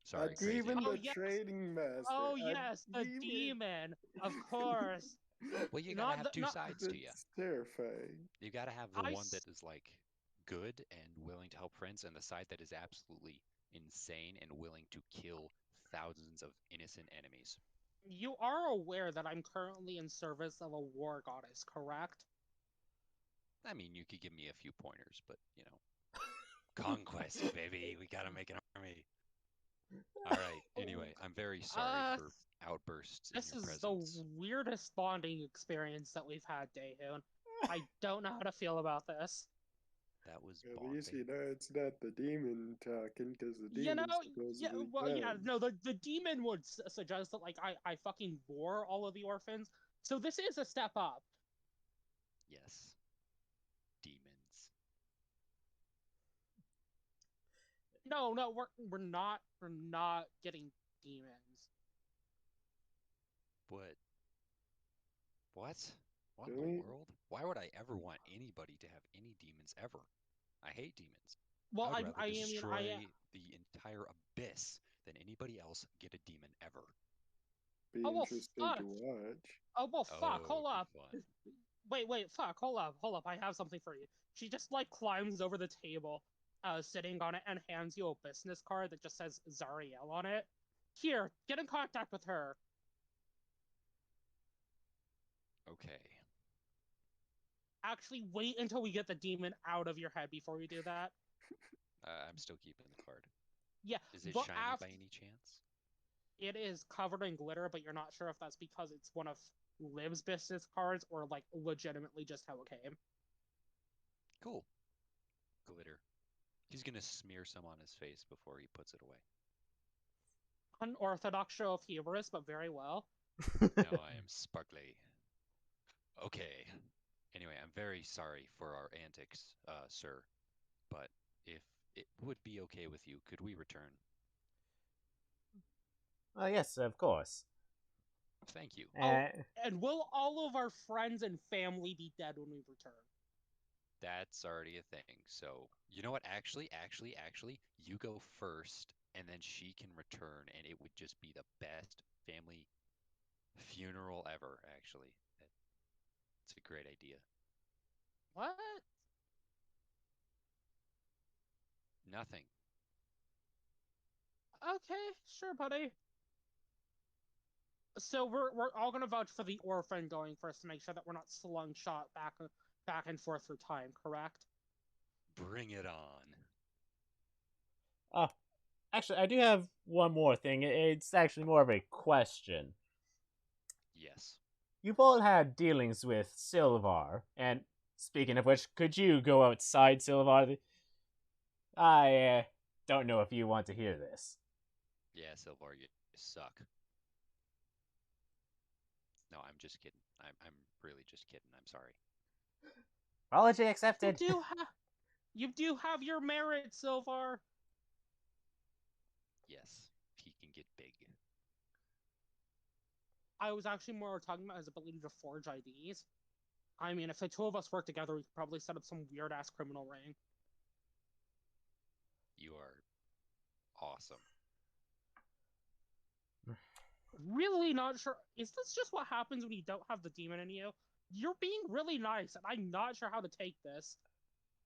sorry, A crazy. demon, Oh, the yes. training master. Oh A yes, the demon, of course. Well, you gotta Not have the, two not, sides to you. That's terrifying. You gotta have the I one that s- is like good and willing to help friends, and the side that is absolutely insane and willing to kill thousands of innocent enemies. You are aware that I'm currently in service of a war goddess, correct? I mean, you could give me a few pointers, but you know, conquest, baby. We gotta make an army. All right. Anyway, I'm very sorry Uh, for outbursts in this your is the presence. weirdest bonding experience that we've had, Daehoon. I don't know how to feel about this. That was At least you bonding. know it's not the demon talking, because the You know, demon's yeah, supposedly well, yeah, kind. no, the demon would suggest that, like, I fucking wore all of the orphans, so this is a step up. Yes. Demons. No, we're not getting demons. What? What? What in Really? the world? Why would I ever want anybody to have any demons ever? I hate demons. Well, I would rather I mean, destroy the entire abyss than anybody else get a demon ever. Be oh, well, interesting fuck. to watch. Oh, well, fuck, Oh, hold it'd be up. fun. Wait, fuck, hold up, I have something for you. She just, like, climbs over the table, sitting on it, and hands you a business card that just says Zariel on it. Here, get in contact with her. Okay. Actually, wait until we get the demon out of your head before we do that. I'm still keeping the card. Yeah, Is it but shiny by any chance? it is covered in glitter, but you're not sure if that's because it's one of Liv's business cards or, like, legitimately just how it came. Cool. Glitter. He's gonna smear some on his face before he puts it away. Unorthodox show of hubris, but very well. Now I am sparkly. Okay. Anyway, I'm very sorry for our antics, sir. But if it would be okay with you, could we return? Yes, of course. Thank you. And will all of our friends and family be dead when we return? That's already a thing. So, you know what? Actually, you go first, and then she can return, and it would just be the best family funeral ever, actually. It's a great idea. What? Nothing. Okay, sure, buddy. So we're all gonna vouch for the orphan going first to make sure that we're not slung shot back and forth through time, correct? Bring it on. Oh, Actually, I do have one more thing. It's actually more of a question. Yes. You've all had dealings with Silvar, and speaking of which, could you go outside, Silvar? I don't know if you want to hear this. Yeah, Silvar, you suck. No, I'm just kidding. I'm really just kidding. I'm sorry. Apology You accepted. you do have your merit so far. Yes, he can get big. I was actually more talking about his ability to forge IDs. I mean, if the two of us work together, we could probably set up some weird ass criminal ring. You are awesome. Really not sure. Is this just what happens when you don't have the demon in you? You're being really nice, and I'm not sure how to take this.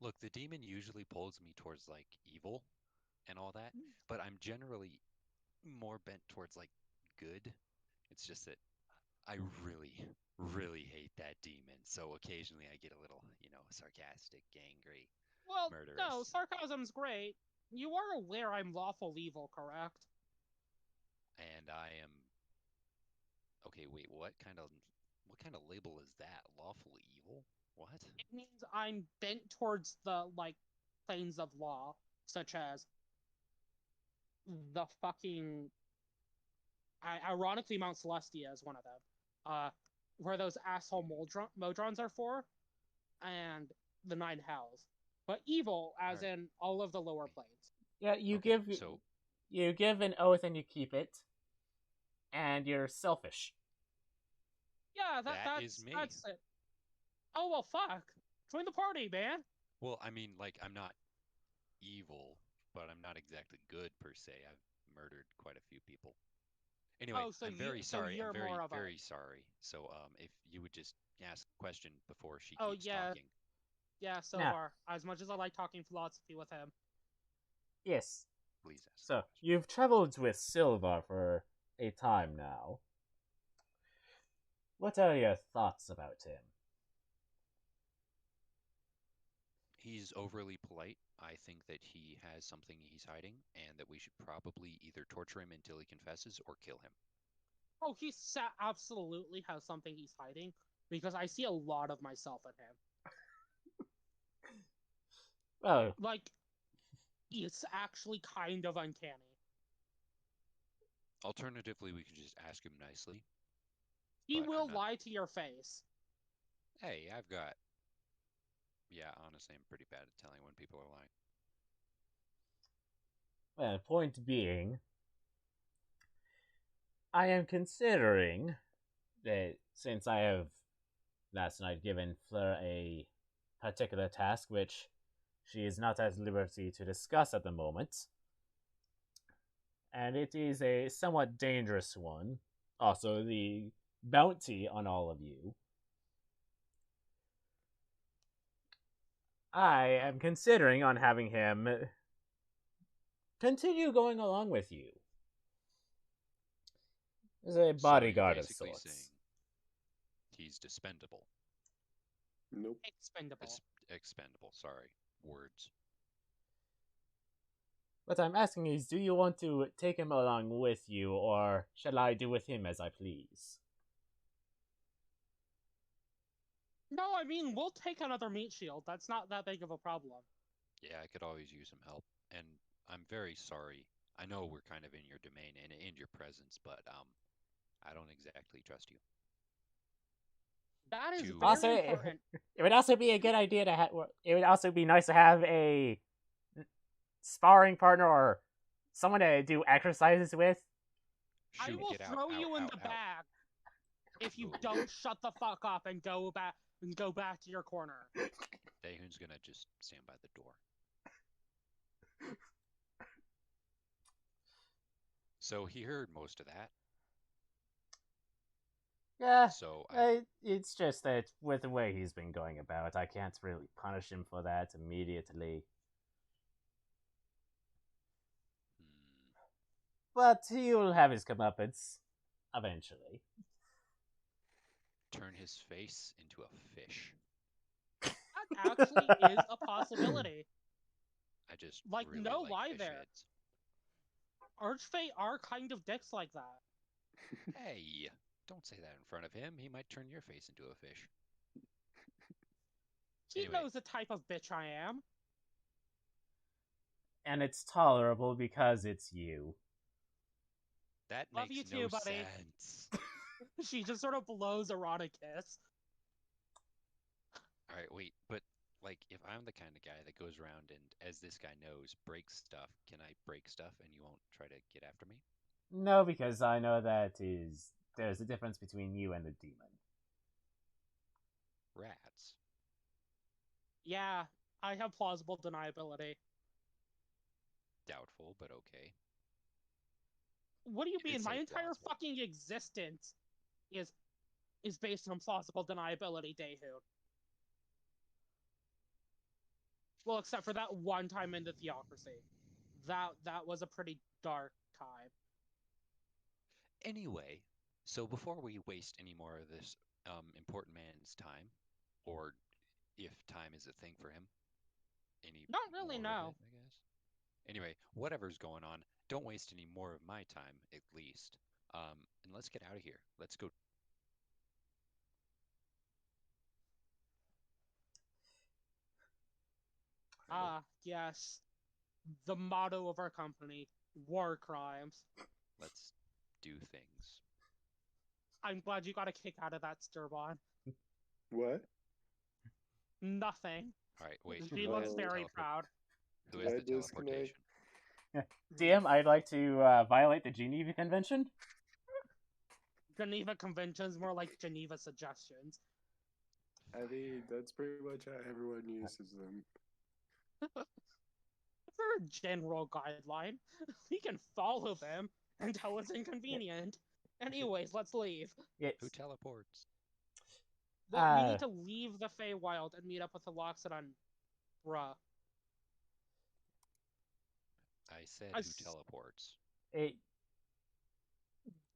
Look, the demon usually pulls me towards like evil and all that, but I'm generally more bent towards like good. It's just that I really, really hate that demon. So occasionally I get a little, sarcastic, angry, Well, no, murderous. sarcasm's great. You are aware I'm lawful evil, correct? And I am okay, wait, what kind of label is that? Lawful evil? What? It means I'm bent towards the, like, planes of law, such as the fucking ironically, Mount Celestia is one of them. Where those asshole Modrons are for, and the Nine Hells. But evil, as Alright. in all of the lower planes. Yeah, you Okay, give so you give an oath and you keep it, and you're selfish. Yeah, that is me. that's it. Oh well, fuck. Join the party, man. Well, I mean, like, I'm not evil, but I'm not exactly good per se. I've murdered quite a few people. Anyway, Oh, so I'm very sorry. I'm you're very, more of a. very sorry. So, if you would just ask a question before she Oh keeps yeah, talking, yeah. So Now, far, as much as I like talking philosophy with him. yes. please ask So the question. you've traveled with Silvar for a time now. What are your thoughts about him? He's overly polite. I think that he has something he's hiding, and that we should probably either torture him until he confesses or kill him. Oh, absolutely has something he's hiding because I see a lot of myself in him. Well, Like, it's actually kind of uncanny. Alternatively, we could just ask him nicely. He But will I'm not. lie to your face. Hey, yeah, honestly, I'm pretty bad at telling when people are lying. well, point being, I am considering that since I have last night given Fleur a particular task which she is not at liberty to discuss at the moment, and it is a somewhat dangerous one. Also, the bounty on all of you. I am considering on having him continue going along with you as a So you're bodyguard of basically sorts. saying he's dispendable. Nope. Expendable. Expendable, sorry. Words. What I'm asking is, do you want to take him along with you, or shall I do with him as I please? No, I mean, we'll take another meat shield. That's not that big of a problem. Yeah, I could always use some help. And I'm very sorry. I know we're kind of in your domain and in your presence, but I don't exactly trust you. That is To- very Also, important. it would also be a good idea to have. It would also be nice to have a sparring partner or someone to do exercises with. I Shoot, will get out, throw out, you in out, the out. bag if you Ooh. don't shut the fuck up and go back to your corner. Daehun's gonna just stand by the door. So he heard most of that. Yeah, So it's just that with the way he's been going about, I can't really punish him for that immediately. But he'll have his comeuppance eventually. turn his face into a fish. That actually is a possibility. I just Like, really no like lie fish there. heads. Archfey are kind of dicks like that. Hey, don't say that in front of him. He might turn your face into a fish. He Anyway. knows the type of bitch I am. And it's tolerable because it's you. That Love makes you no too, buddy. sense. She just sort of blows a erotic kiss. All right, wait, but like if I'm the kind of guy that goes around and, as this guy knows, breaks stuff, can I break stuff and you won't try to get after me? No, because I know there's a difference between you and a demon. Rats. Yeah, I have plausible deniability. Doubtful, but okay. What do you You did mean? My say entire plausible. fucking existence is based on plausible deniability, Daehoon. Well, except for that one time in the theocracy. That was a pretty dark time. Anyway, so before we waste any more of this important man's time, or if time is a thing for him, any Not really, more of no. it, I guess. Anyway, whatever's going on, don't waste any more of my time, at least. And let's get out of here. Let's go. Ah, yes. The motto of our company, war crimes. Let's do things. I'm glad you got a kick out of that, Sturbon. What? Nothing. All right, wait. She who looks has the very teleport- proud. Who Did has I the teleportation? DM, I'd like to violate the Geneva Convention. Geneva Convention's more like Geneva Suggestions. I mean, that's pretty much how everyone uses them. They're a general guideline. We can follow them until it's inconvenient. Anyways, let's leave. Yes. Who teleports? Well, we need to leave the Feywild and meet up with the Loxodon. Bruh. I said I who s- teleports. The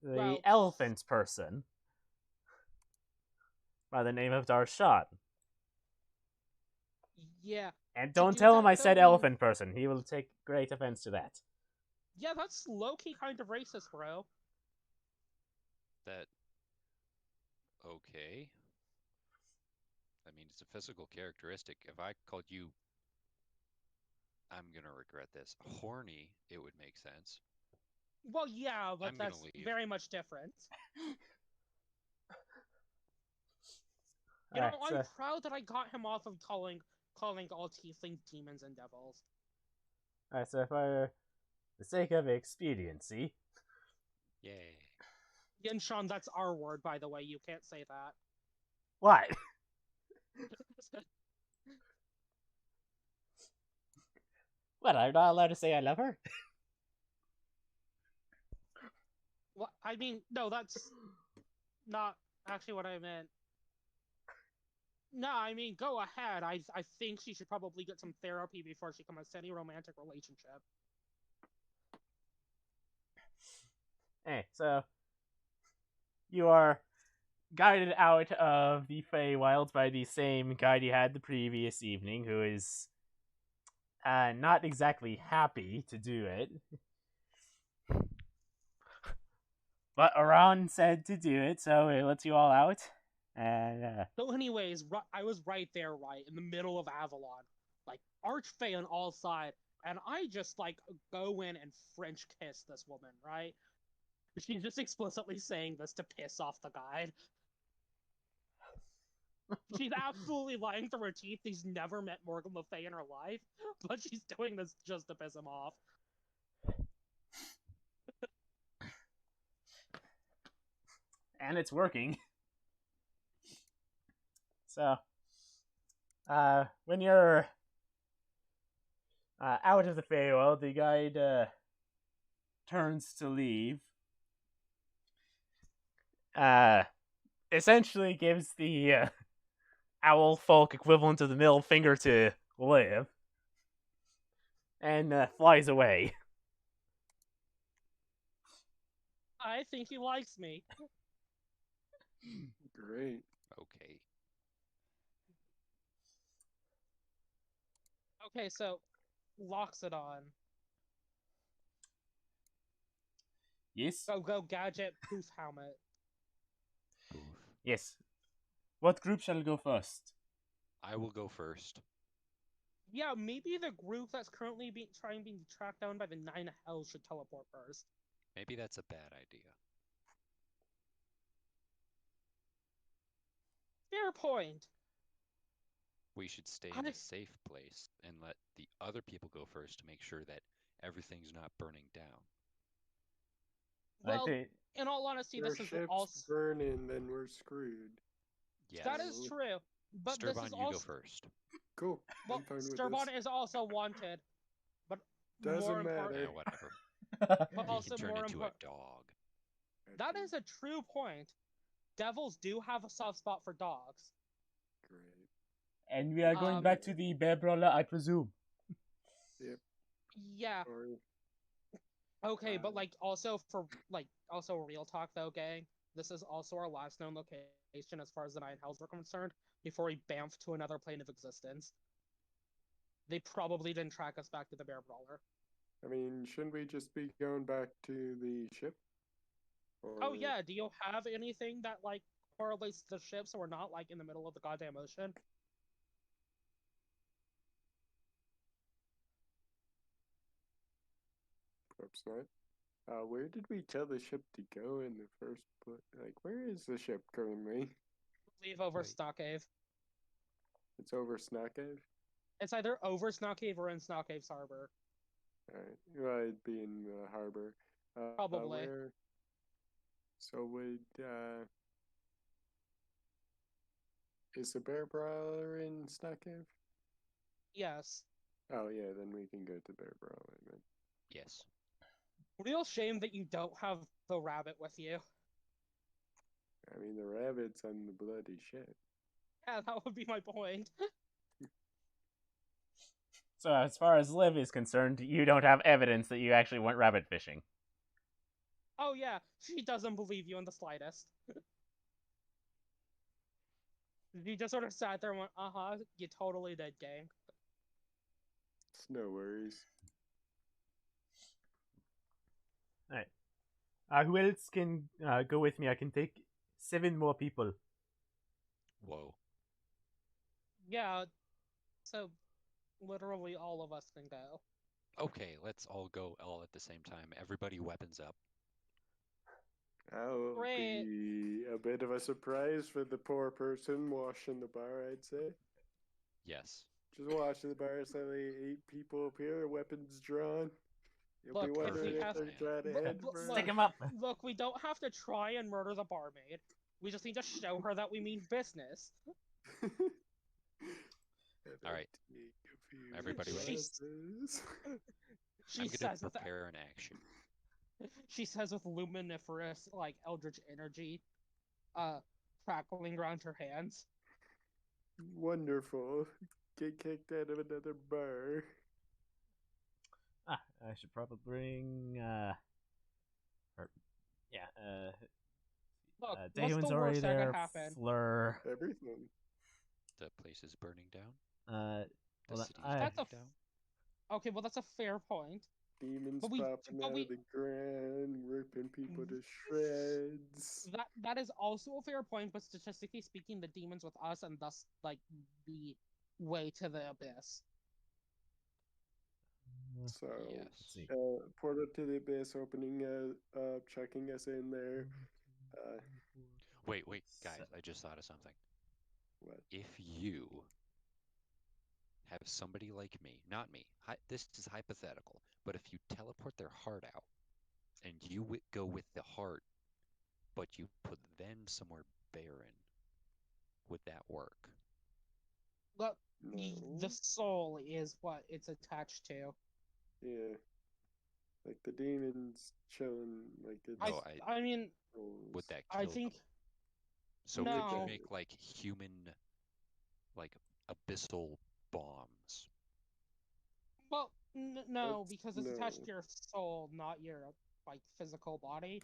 Well- elephant person by the name of Darshan. Yeah. And To don't do tell him that, I said though, we- elephant person. He will take great offense to that. Yeah, that's low-key kind of racist, bro. That. Okay. I mean, it's a physical characteristic. If I called you, I'm gonna regret this, horny, it would make sense. Well, yeah, but I'm gonna that's leave. very much different. You know, Alright, I'm so- proud that I got him off of calling all tiefling demons and devils. Alright, so for the sake of expediency, Yay. And Sean, that's our word, by the way. You can't say that. what? What? I'm not allowed to say I love her? Well, I mean, no, that's not actually what I meant. No, I mean, go ahead. I think she should probably get some therapy before she commits any romantic relationship. Hey, so you are guided out of the Feywild by the same guide you had the previous evening, who is not exactly happy to do it. But Aran said to do it, so it lets you all out. And So, anyways, I was right there, right in the middle of Avalon, like Archfey on all sides, and I just like go in and French kiss this woman, right? She's just explicitly saying this to piss off the guide. She's absolutely lying through her teeth. He's never met Morgan Le Fay in her life, but she's doing this just to piss him off. and it's working. So, when you're out of the Feywild, the guide turns to leave. Essentially gives the owl folk equivalent of the middle finger to live, and flies away. I think he likes me. Great. Okay. Okay, so Loxodon. Yes? Go gadget, poof helmet. Oof. Yes. What group shall go first? I will go first. Yeah, maybe the group that's currently being tracked down by the Nine Hells should teleport first. Maybe that's a bad idea. Fair point. We should stay in a safe place and let the other people go first to make sure that everything's not burning down. Well, think in all honesty, If our this is ship's also burning, then we're screwed. Yes. that is true. But this Sturban, is you go also first. Cool. well, I'm fine with Sturban this. is also wanted, but Doesn't more matter. important, Yeah, whatever. but He also can turn more into important. a dog. That is a true point. Devils do have a soft spot for dogs. Great. And we are going back to the bear brawler, I presume. Yep. Yeah. Sorry. Okay, but also real talk though, gang. This is also our last known location as far as the Nine Hells are concerned. Before we bamf to another plane of existence, they probably didn't track us back to the bear brawler. I mean, shouldn't we just be going back to the ship? Oh yeah, do you have anything that like correlates to the ship so we're not like in the middle of the goddamn ocean? Perhaps not. Where did we tell the ship to go in the first place? Like, where is the ship currently? Leave over Wait. Stockcave. It's over Snackcave? It's either over Stockcave or in Stockcave's harbor. Alright. Well, it'd be in the harbor. Probably. Where? So would, is the bear brawler in Snackcave? Yes. Oh, yeah, then we can go to bear brawler then. Yes. Real shame that you don't have the rabbit with you. I mean, the rabbit's on the bloody ship. Yeah, that would be my point. So, as far as Liv is concerned, you don't have evidence that you actually went rabbit fishing. Oh yeah, she doesn't believe you in the slightest. She just sort of sat there and went, uh-huh, you totally did, gang. It's no worries. Alright. Who else can go with me? I can take 7 more people. Whoa. Yeah, so literally all of us can go. Okay, let's all go all at the same time. Everybody weapons up. That'll Great. be a bit of a surprise for the poor person washing the bar, I'd say. Yes. Just washing the bar, suddenly 8 people appear, weapons drawn. You'll be Look, if wondering we if have they're trying to head for Stick him up. Look, we don't have to try and murder the barmaid. We just need to show her that we mean business. All right. Everybody ready? She I'm going says to prepare an action. She says with luminiferous, like, eldritch energy, crackling around her hands. Wonderful. Get kicked out of another bar. I should probably bring. Look, what's Damon's the already worst that there. could happen? Fleur. Everything. The place is burning down. Uh, The well, city's That's burning a down. Okay, well that's a fair point. Demons But we- popping but out we- of the ground, ripping people to shreds. That is also a fair point, but statistically speaking, the demons with us and thus like the way to the abyss. So, Yes. portal to the abyss, opening up, chucking us in there. Wait, guys, I just thought of something. What? If you have somebody like me, not me, this is hypothetical, but if you teleport their heart out and you go with the heart, but you put them somewhere barren, would that work? Look, No. the soul is what it's attached to. Yeah. Like the demons chilling, like it's. No, I mean, would that I kill think them? So could No. you make like human, like abyssal bombs? well, no, because it's attached No. to your soul, not your like physical body.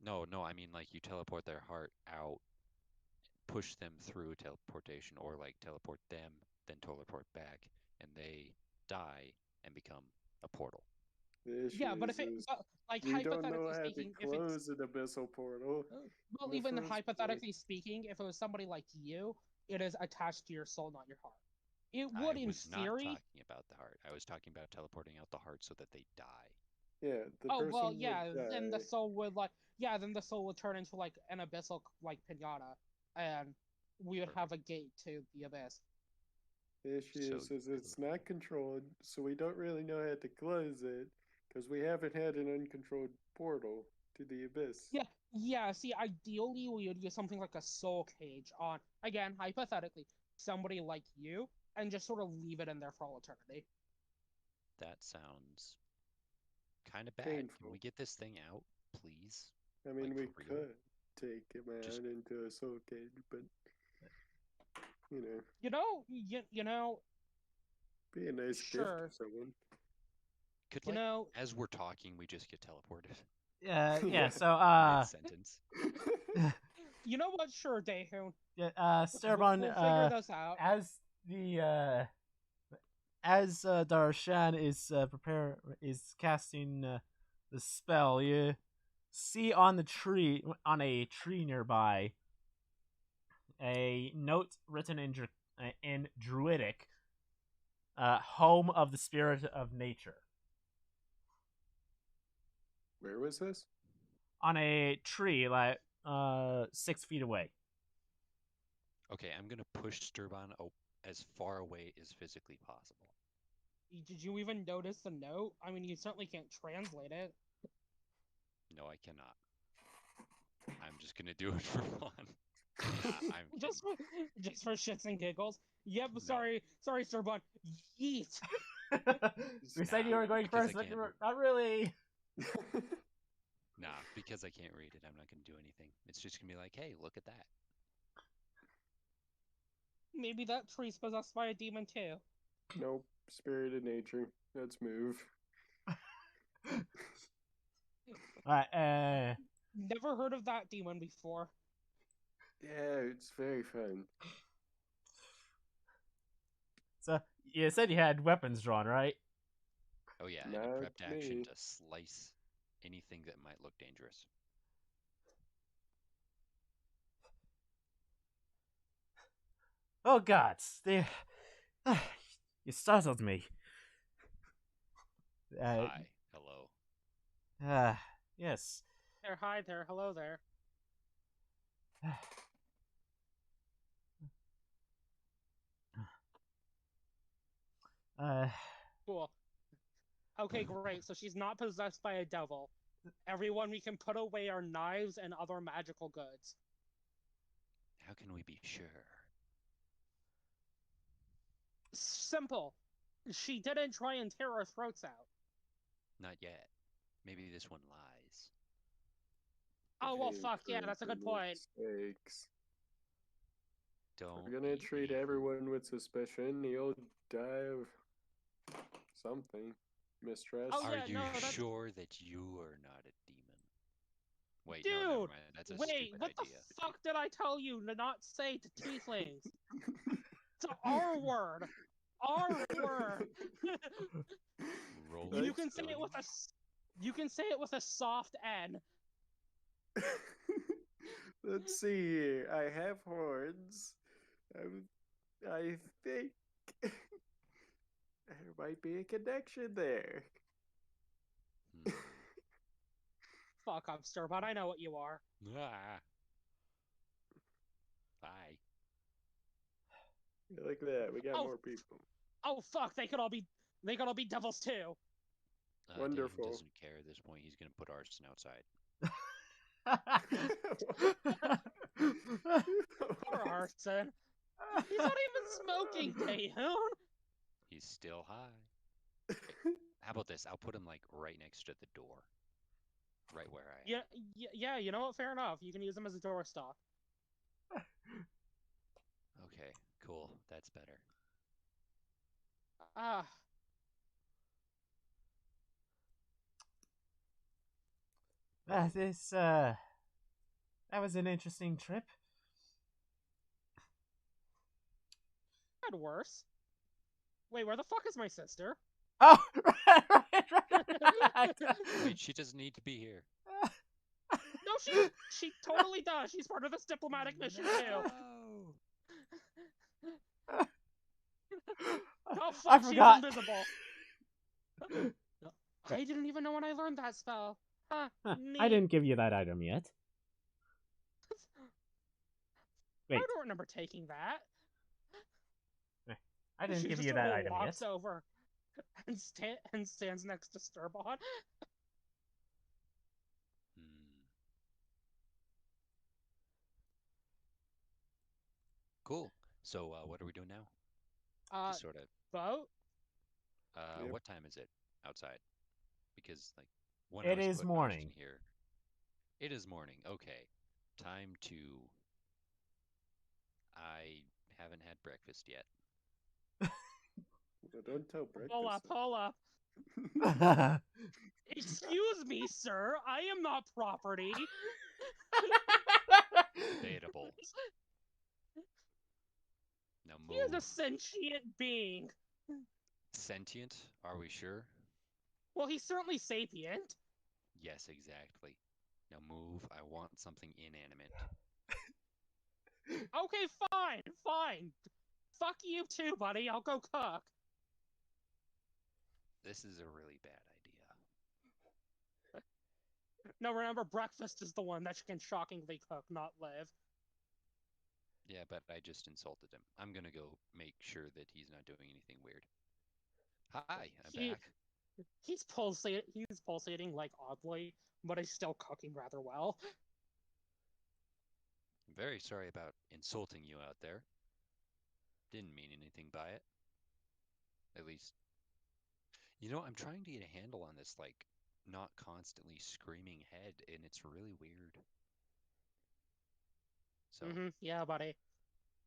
No, I mean like you teleport their heart out, push them through teleportation, or like teleport them, then teleport back, and they die and become a portal. The issue Yeah, but if it, is like we don't know hypothetically how to speaking, if it's close an abyssal portal. well, in the even first hypothetically speaking, if it was somebody like you, it is attached to your soul, not your heart. It I would, in was not theory. talking about the heart. I was talking about teleporting out the heart so that they die. Yeah, the Oh well, person yeah. would Then the die. soul would then the soul would turn into like an abyssal like pinata, and we would have a gate to the abyss. The issue So- is it's not controlled, so we don't really know how to close it because we haven't had an uncontrolled portal to the abyss. Yeah, yeah. See, ideally, we would use something like a soul cage on, again, hypothetically, somebody like you, and just sort of leave it in there for all eternity. That sounds kind of bad. Painful. Can we get this thing out, please? I mean, Like, we for real? could take him Just- out into a soul cage, but you know, You know, be a nice Sure. gift to someone. Could you like know. as we're talking, we just get teleported Yeah. So mid-sentence. You know what? Sure, Daehoon. Sturbon, We'll figure this out. as Darshan is casting the spell, you see on a tree nearby a note written in Druidic, home of the spirit of nature. Where was this? On a tree, like 6 feet away. Okay, I'm gonna push Sturban as far away as physically possible. Did you even notice the note? I mean, you certainly can't translate it. No, I cannot. I'm just gonna do it for fun. I'm just for shits and giggles. Yep. No. Sorry, Sturbon. Yeet. We said you were going Because first, I but can't. not really. Nah, because I can't read it, I'm not gonna do anything. It's just gonna be like, hey, look at that. Maybe that tree's possessed by a demon too. Nope. Spirit of nature. Let's move. Alright, Never heard of that demon before. Yeah, it's very fun. so you said you had weapons drawn, right? Oh yeah, and a Not prepped action me. to slice anything that might look dangerous. Oh gods, you startled me. Hi, hello. Yes. There, hi there, hello there. Cool. Okay, great. So she's not possessed by a devil. Everyone, we can put away our knives and other magical goods. How can we be sure? Simple. She didn't try and tear our throats out. Not yet. Maybe this one lies. Oh, well, Okay, fuck, yeah, for that's a good goodness point. sakes. Don't. We're gonna be treat evil. everyone with suspicion. He'll die of something. Mistrust. Oh, Are yeah, you no, that's- sure that you are not a demon? Wait, Dude, no, never mind. That's a wait, stupid what idea. the fuck did I tell you to not say to tieflings? It's an R word. R word. Roll You it, can say it Stone. with a. You can say it with a soft N. Let's see here. I have horns. I think there might be a connection there. Hmm. Fuck off, Sturbot. I know what you are. Ah. Bye. Look at that. We got Oh. more people. Oh fuck! They could all be. They could all be devils too. Dave Wonderful. doesn't care at this point. He's gonna put arson outside. Poor Arson. He's not even smoking, Daehoon. He's still high. How about this? I'll put him like right next to the door. Right where I am. Yeah. You know what? Fair enough. You can use him as a doorstop. Okay, cool. That's better. Ah. That was an interesting trip. Had worse. Wait, where the fuck is my sister? Oh, right. Wait, she doesn't need to be here. No, she totally does. She's part of this diplomatic mission too. No. Oh I fuck, she's forgot. invisible. I didn't even know when I learned that spell. Huh, Huh, neat. I didn't give you that item yet. Wait, I don't remember taking that. I didn't She give just you sort that of item walks yet. over and stands next to Sturbot. Cool. So, what are we doing now? Just sort of. Vote? Yep. What time is it outside? Because like when It I was is putting morning. Ashton here, it is morning. Okay, time to. I haven't had breakfast yet. Well, don't tell breakfast. Pull up. Excuse me, sir. I am not property. Debatable. Now He is a move. sentient being. Sentient? Are we sure? Well, he's certainly sapient. Yes, exactly. Now move. I want something inanimate. Okay, fine. Fuck you too, buddy. I'll go cook. This is a really bad idea. No, remember, breakfast is the one that can shockingly cook, not live. Yeah, but I just insulted him. I'm gonna go make sure that he's not doing anything weird. Hi, I'm back. He's pulsating like oddly, but he's still cooking rather well. I'm very sorry about insulting you out there. Didn't mean anything by it. At least, I'm trying to get a handle on this, like, not constantly screaming head, and it's really weird. So, Yeah, buddy.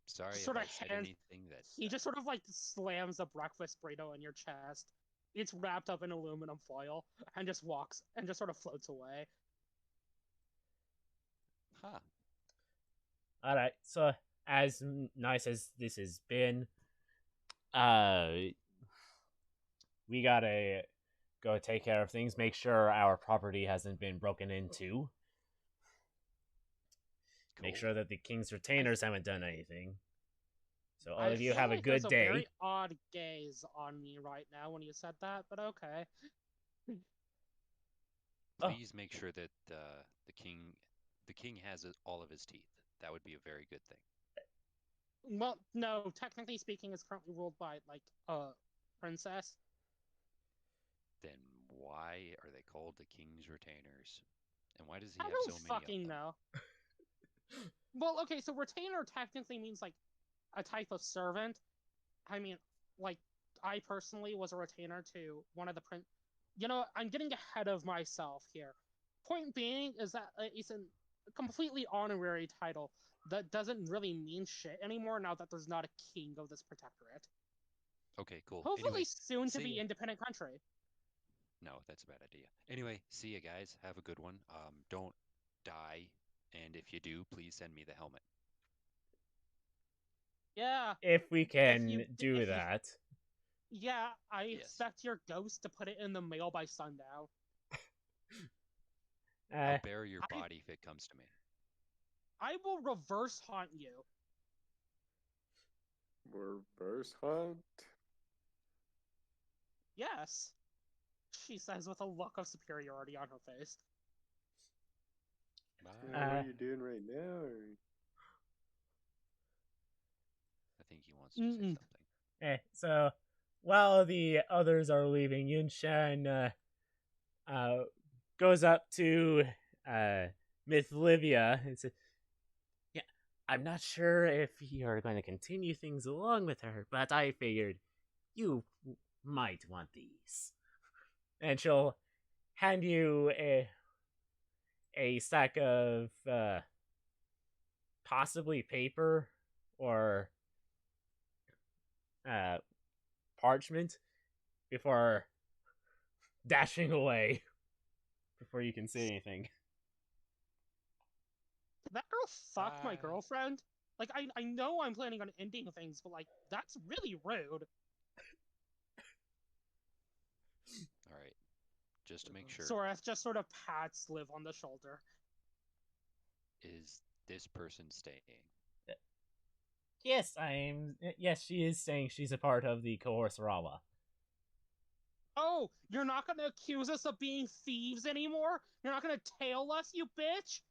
sorry Just if sort I of said hands. anything that. He just sort of like slams a breakfast burrito in your chest. It's wrapped up in aluminum foil and just walks and just sort of floats away. Huh. All right. So, as nice as this has been, we gotta go take care of things. Make sure our property hasn't been broken into. Cool. Make sure that the king's retainers haven't done anything. So all I of you feel have a like good there's day. A very odd gaze on me right now when you said that, but okay. Please make sure that the king has all of his teeth. That would be a very good thing. Well, no, technically speaking, it's currently ruled by like a princess. Then why are they called the king's retainers? And why does he I have don't so many fucking of them? know. Well, okay, so retainer technically means like a type of servant. I mean, like I personally was a retainer to one of the I'm getting ahead of myself here. Point being is that it's a completely honorary title that doesn't really mean shit anymore now that there's not a king of this protectorate. Okay, cool. Hopefully Anyway, soon to see be ya. independent country. No, that's a bad idea. Anyway, see you guys. Have a good one. Don't die, and if you do, please send me the helmet. Yeah. If we can if you- that. Yeah, I Yes. expect your ghost to put it in the mail by sundown. I'll bury your body if it comes to me. I will reverse haunt you. Reverse hunt? Yes, she says with a look of superiority on her face. Bye. What are you doing right now? Or... I think he wants to say something. So while the others are leaving, Yunshan goes up to Miss Livia and says, "Yeah, I'm not sure if you're going to continue things along with her, but I figured you might want these." And she'll hand you a stack of possibly paper or parchment before dashing away before you can say anything. Did that girl fuck my Bye. girlfriend? Like, I know I'm planning on ending things, but like, that's really rude. All right. just to make sure. Sorath just sort of pats Liv on the shoulder. Is this person staying? Yes, Yes, she is saying she's a part of the cohorts Rawa. Oh, you're not gonna accuse us of being thieves anymore? You're not gonna tail us, you bitch?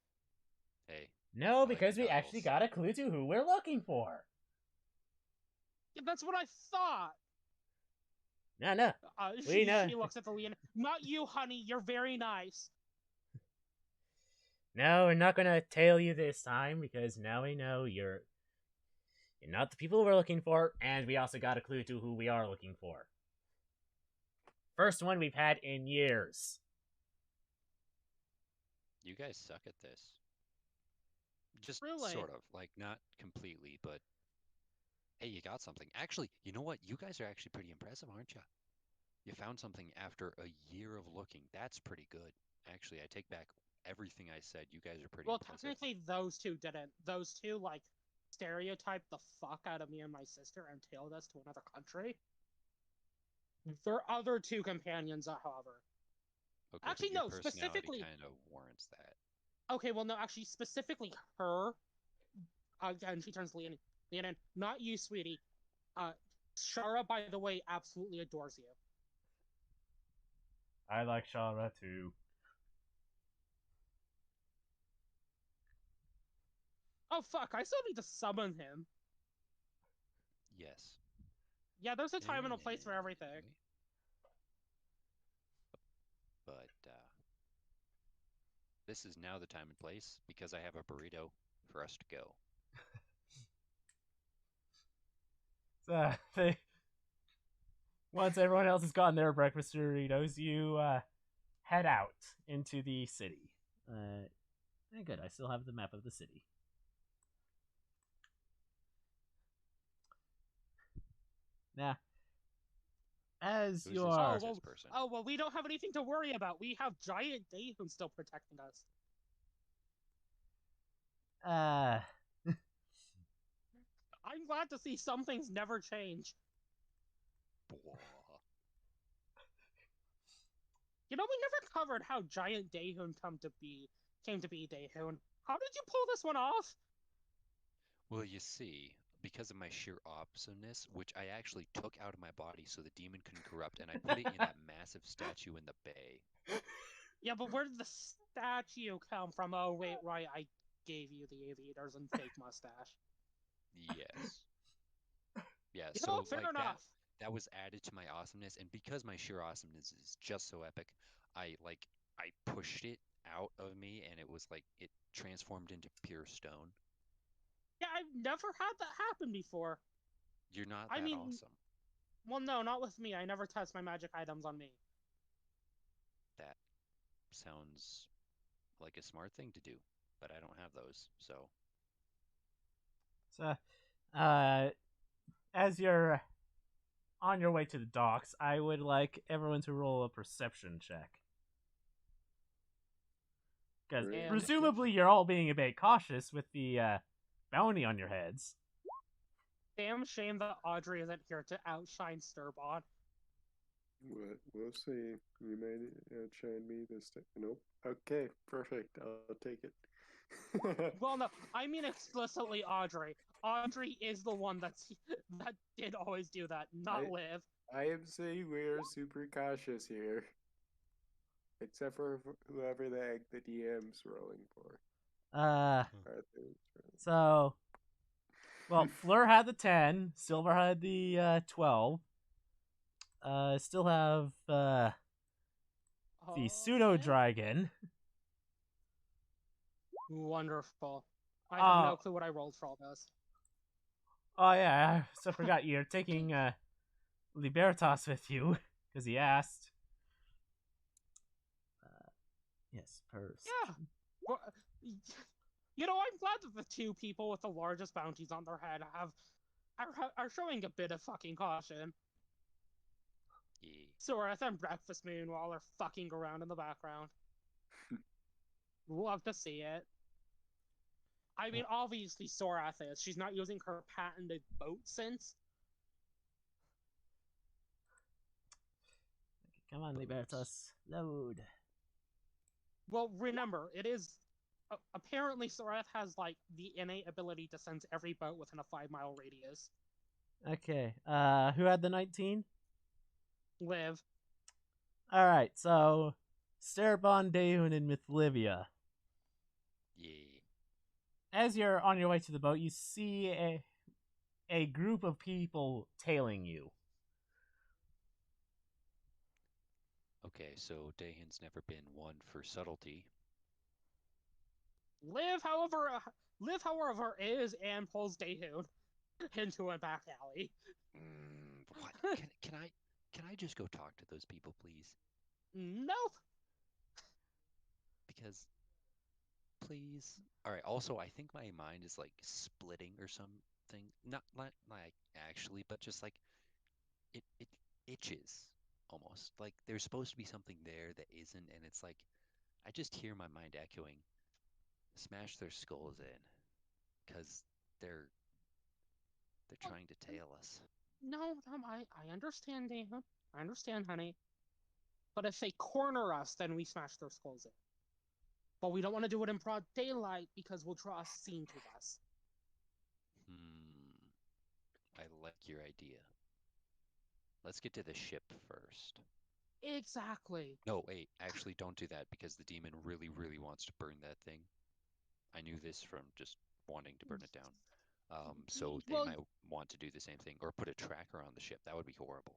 Hey. No, like because the we actually goggles. got a clue to who we're looking for. Yeah, that's what I thought. No. We know. She looks at the Leon. Not you, honey. You're very nice. No, we're not gonna tail you this time because now we know you're not the people we're looking for, and we also got a clue to who we are looking for. First one we've had in years. You guys suck at this. Just Really? sort of. Like, not completely, but hey, you got something. Actually, you know what? You guys are actually pretty impressive, aren't you? You found something after a year of looking. That's pretty good. Actually, I take back everything I said. You guys are pretty Well, impressive. technically, those two didn't. Those two, like, stereotyped the fuck out of me and my sister and tailed us to another country. Their other two companions, however. Okay, Actually, but your no, personality specifically. kind of warrants that. Okay, well, no, actually, specifically her. Again, she turns Leonin. Leonin, not you, sweetie. Shara, by the way, absolutely adores you. I like Shara too. Oh, fuck, I still need to summon him. Yes. Yeah, there's a time and a place for everything. But this is now the time and place because I have a burrito for us to go. So, once everyone else has gotten their breakfast Doritos, you head out into the city. Good, I still have the map of the city. Now, as Who's you this are... Princess person? Oh, well, we don't have anything to worry about. We have Giant Dahun still protecting us. I'm glad to see some things never change. Blah. You know, we never covered how Giant Dahun came to be Dahun. How did you pull this one off? Well, you see, because of my sheer awesomeness, which I actually took out of my body so the demon couldn't corrupt, and I put it in that massive statue in the bay. Yeah, but where did the statue come from? Oh, wait, right, I gave you the aviators and fake mustache. Yes. Yeah, You so know, fair like enough. that was added to my awesomeness, and because my sheer awesomeness is just so epic, I pushed it out of me, and it was like it transformed into pure stone. Yeah, I've never had that happen before. You're not I that mean, awesome. well, no, not with me. I never test my magic items on me. That sounds like a smart thing to do, but I don't have those, so. So, as you're on your way to the docks, I would like everyone to roll a perception check. Because presumably you're all being a bit cautious with the bounty on your heads. Damn shame that Audrey isn't here to outshine Sturbot. We'll see. You may outshine me this time. Nope. Okay, perfect. I'll take it. Well, no, I mean explicitly Audrey. Audrey is the one that did always do that, not Liv. I am saying we're super cautious here. Except for whoever the heck the DM's rolling for. So, well, Fleur had the 10, Silver had the 12. Still have the pseudo dragon. Wonderful. I have no clue what I rolled for all this. Oh yeah, I still forgot you're taking Libertas with you because he asked. Yes, purse. Yeah. Well, you know, I'm glad that the two people with the largest bounties on their head are showing a bit of fucking caution. Yeah. Sorath and Breakfast meanwhile are fucking around in the background. Love to see it. I mean, obviously Sorath is. She's not using her patented boat sense. Come on, Libertas. Load. Well, remember, it is apparently Sarath has like the innate ability to sense every boat within a 5-mile radius. Okay. Who had the 19? Live. All right. So, Sterbon, Dehun, and Mithlivia. Yeah. As you're on your way to the boat, you see a group of people tailing you. Okay, so Dahin's never been one for subtlety. Liv, however, is and pulls Dehun into a back alley. What? Can I just go talk to those people, please? Nope. Because, please. All right. Also, I think my mind is like splitting or something. Not like actually, but just like it itches almost. Like there's supposed to be something there that isn't, and it's like I just hear my mind echoing, "Smash their skulls in," because they're trying to tail us. No, I understand, Dehun. I understand, honey. But if they corner us, then we smash their skulls in. But we don't want to do it in broad daylight because we'll draw a scene to us. I like your idea. Let's get to the ship first. Exactly. No, wait, actually don't do that because the demon really, really wants to burn that thing. I knew this from just wanting to burn it down. So they Well, might want to do the same thing or put a tracker on the ship. That would be horrible.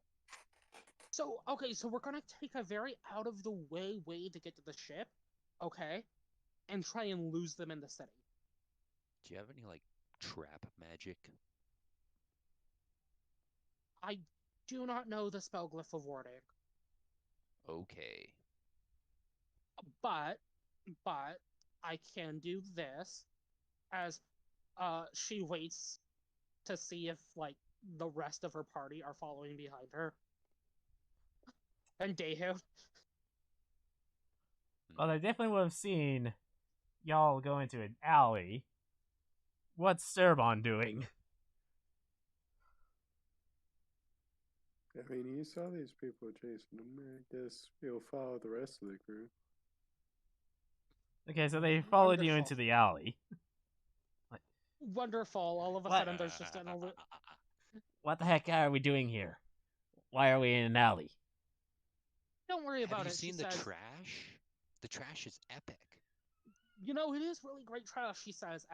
so we're gonna take a very out of the way to get to the ship, okay, and try and lose them in the city. Do you have any like trap magic? I do not know the spell glyph of warding, Okay. but I can do this as she waits to see if like the rest of her party are following behind her. And Dehun. Well, they definitely would have seen y'all go into an alley. What's Sterbon doing? I mean, you saw these people chasing him. I guess he'll follow the rest of the crew. Okay, so they followed you Wonderful. into the alley. Wonderful. All of a What? sudden, there's just an What the heck are we doing here? Why are we in an alley? Don't worry about Have you it. seen She the says, trash? The trash is epic. you know, it is really great trash. She says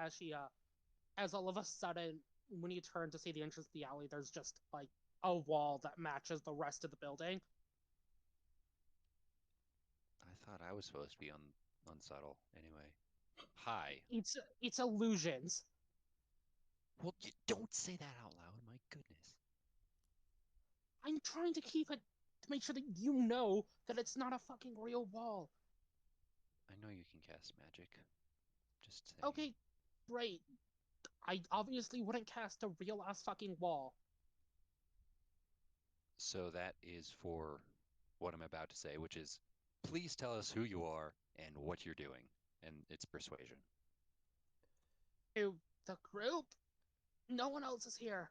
as all of a sudden, when you turn to see the entrance of the alley, there's just like a wall that matches the rest of the building. I thought I was supposed to be unsubtle. Anyway. Hi. It's illusions. Well, you don't say that out loud. My goodness. I'm trying to keep it to make sure that you know that it's not a fucking real wall. I know you can cast magic. Just saying. Okay, great. I obviously wouldn't cast a real ass fucking wall. So that is for what I'm about to say, which is please tell us who you are and what you're doing. And it's persuasion. To the group? No one else is here.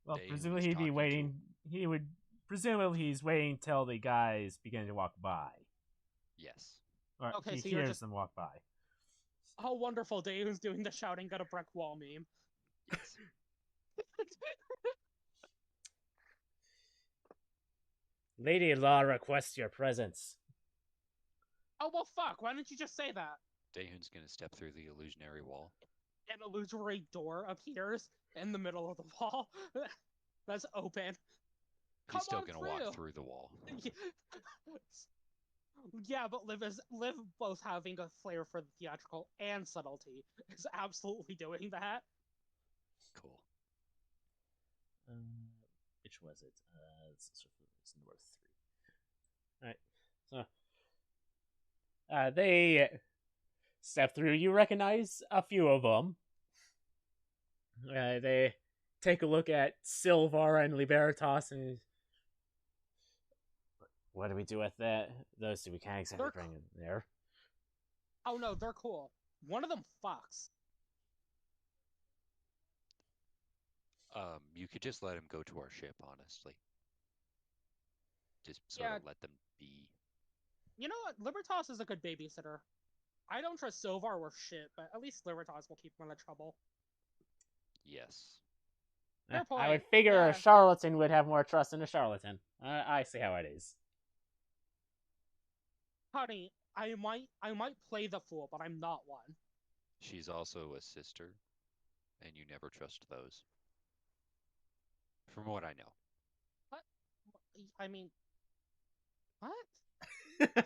Well, Dehun presumably is he'd be talking waiting. He would presumably he's waiting till the guys begin to walk by. Yes. Or Okay, he so you're hears just- them walk by. Oh, wonderful. Dehun's doing the shouting at a brick wall meme. Yes. Lady Law requests your presence. Oh, well, fuck. Why didn't you just say that? Dehun's gonna step through the illusionary wall. An illusory door appears in the middle of the wall that's open. He's still on gonna through. walk through the wall. Yeah, but Liv both having a flair for the theatrical and subtlety is absolutely doing that. Cool. Which was it? It's number 3. All right. So, they step through. You recognize a few of them. They take a look at Silvar and Libertas and what do we do with that? Those two we can't exactly bring in there. Oh no, they're cool. One of them fucks. You could just let him go to our ship, honestly. Just sort Yeah. of let them be. You know what? Libertas is a good babysitter. I don't trust Sovar worth shit, but at least Libertas will keep him out of trouble. Yes. Fair point. I would figure Yeah. a charlatan would have more trust in a charlatan. I see how it is. Honey, I might play the fool, but I'm not one. She's also a sister, and you never trust those. From what I know. What? I mean, what?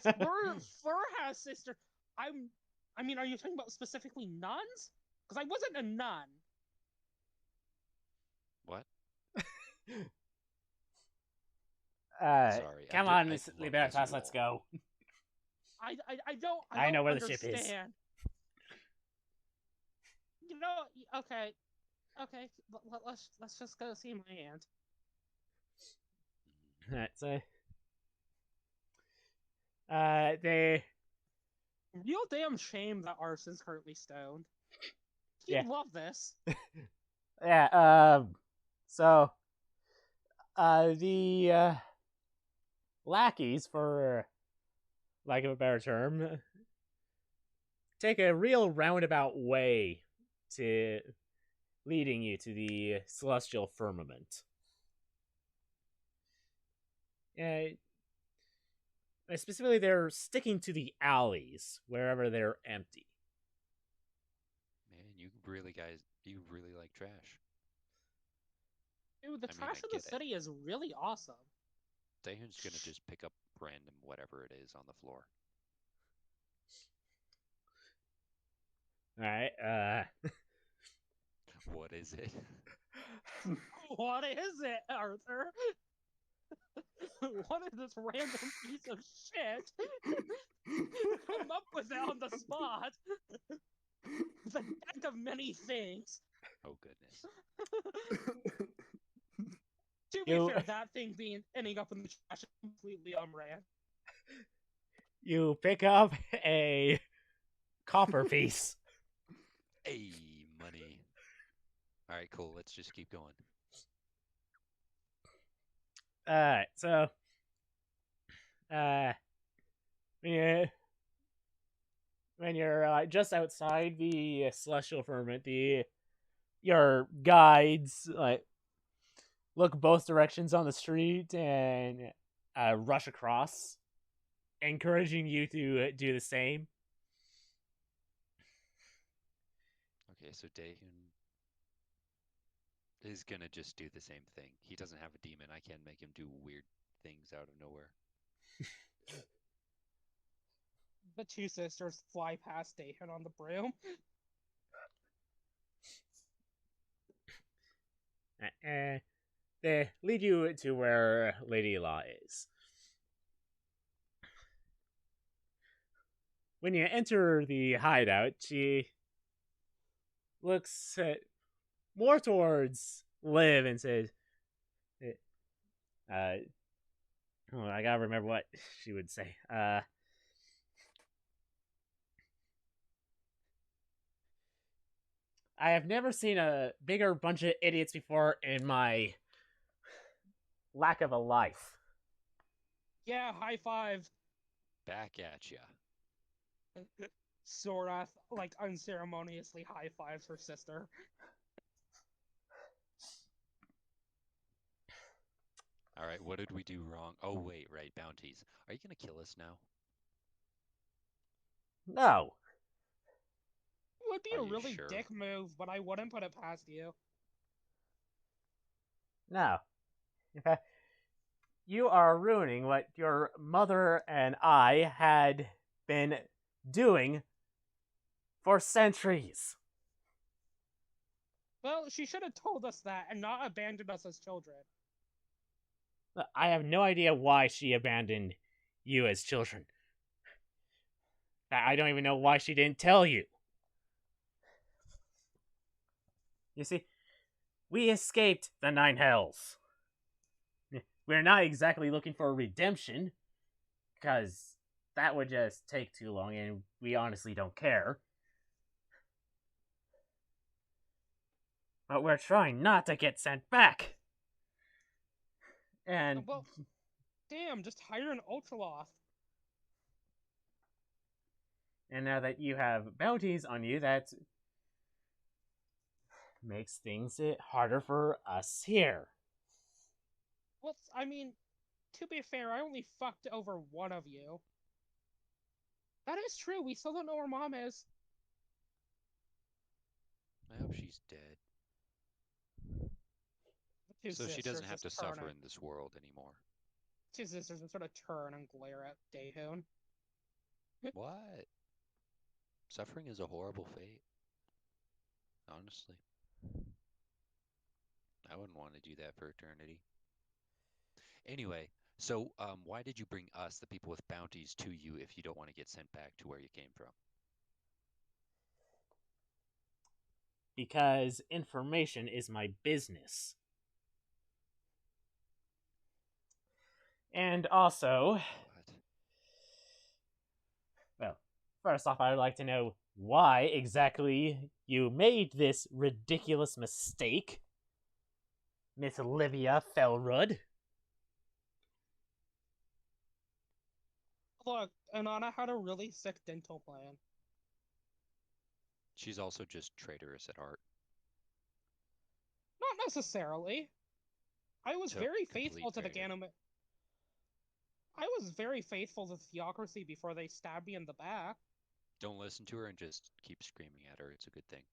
Fleur has sister. I mean, are you talking about specifically nuns? Because I wasn't a nun. What? Sorry. Come I on, love this Libertas, let's wall. go. I don't I know where the understand. ship is. You know, okay, let's just go see my aunt. Alright, so they Real damn shame that Arson's currently stoned. He'd Yeah. love this. so the lackeys, for lack of a better term, take a real roundabout way to leading you to the celestial firmament. Specifically, they're sticking to the alleys wherever they're empty. Man, you really like trash. Dude, the I mean, trash I in the get it. city is really awesome. Daehyun's gonna just pick up random whatever it is on the floor. Alright, What is it? What is it, Arthur? What is this random piece of shit? Come up with it on the spot. The deck of many things. Oh goodness. To be fair, that thing ending up in the trash is completely unran. You pick up a copper piece. Hey, money. Alright, cool. Let's just keep going. Alright, so when you're just outside the celestial firmament, your guides look both directions on the street and rush across, encouraging you to do the same. Okay, so Daehyun is gonna just do the same thing. He doesn't have a demon. I can't make him do weird things out of nowhere. The two sisters fly past Daehyun on the broom. They lead you to where Lady Law is. When you enter the hideout, she looks more towards Liv and says, I gotta remember what she would say. I have never seen a bigger bunch of idiots before in my lack of a life. Yeah, high five. Back at ya. Sorath, unceremoniously high fives her sister. Alright, what did we do wrong? Oh, wait, right, bounties. Are you gonna kill us now? No. It would be Are a you really sure? dick move, but I wouldn't put it past you. No. In fact, you are ruining what your mother and I had been doing for centuries. Well, she should have told us that and not abandoned us as children. I have no idea why she abandoned you as children. I don't even know why she didn't tell you. You see, we escaped the Nine Hells. We're not exactly looking for redemption, because that would just take too long, and we honestly don't care. But we're trying not to get sent back. And Well, Damn, just hire an Ultraloth. And now that you have bounties on you, that makes things harder for us here. Well, I mean, to be fair, I only fucked over one of you. That is true, we still don't know where Mom is. I hope she's dead. Two So she doesn't have sisters to just turn suffer and- in this world anymore. Two sisters just sort of turn and glare at Daehoon. What? Suffering is a horrible fate. Honestly. I wouldn't want to do that for eternity. Anyway, so why did you bring us, the people with bounties, to you if you don't want to get sent back to where you came from? Because information is my business. And also, What? well, first off, I'd like to know why exactly you made this ridiculous mistake, Miss Olivia Felrud. Look, Anana had a really sick dental plan. She's also just traitorous at heart. Not necessarily. I was So, very complete faithful to the traitor. Ganem. I was very faithful to Theocracy before they stabbed me in the back. Don't listen to her and just keep screaming at her. It's a good thing.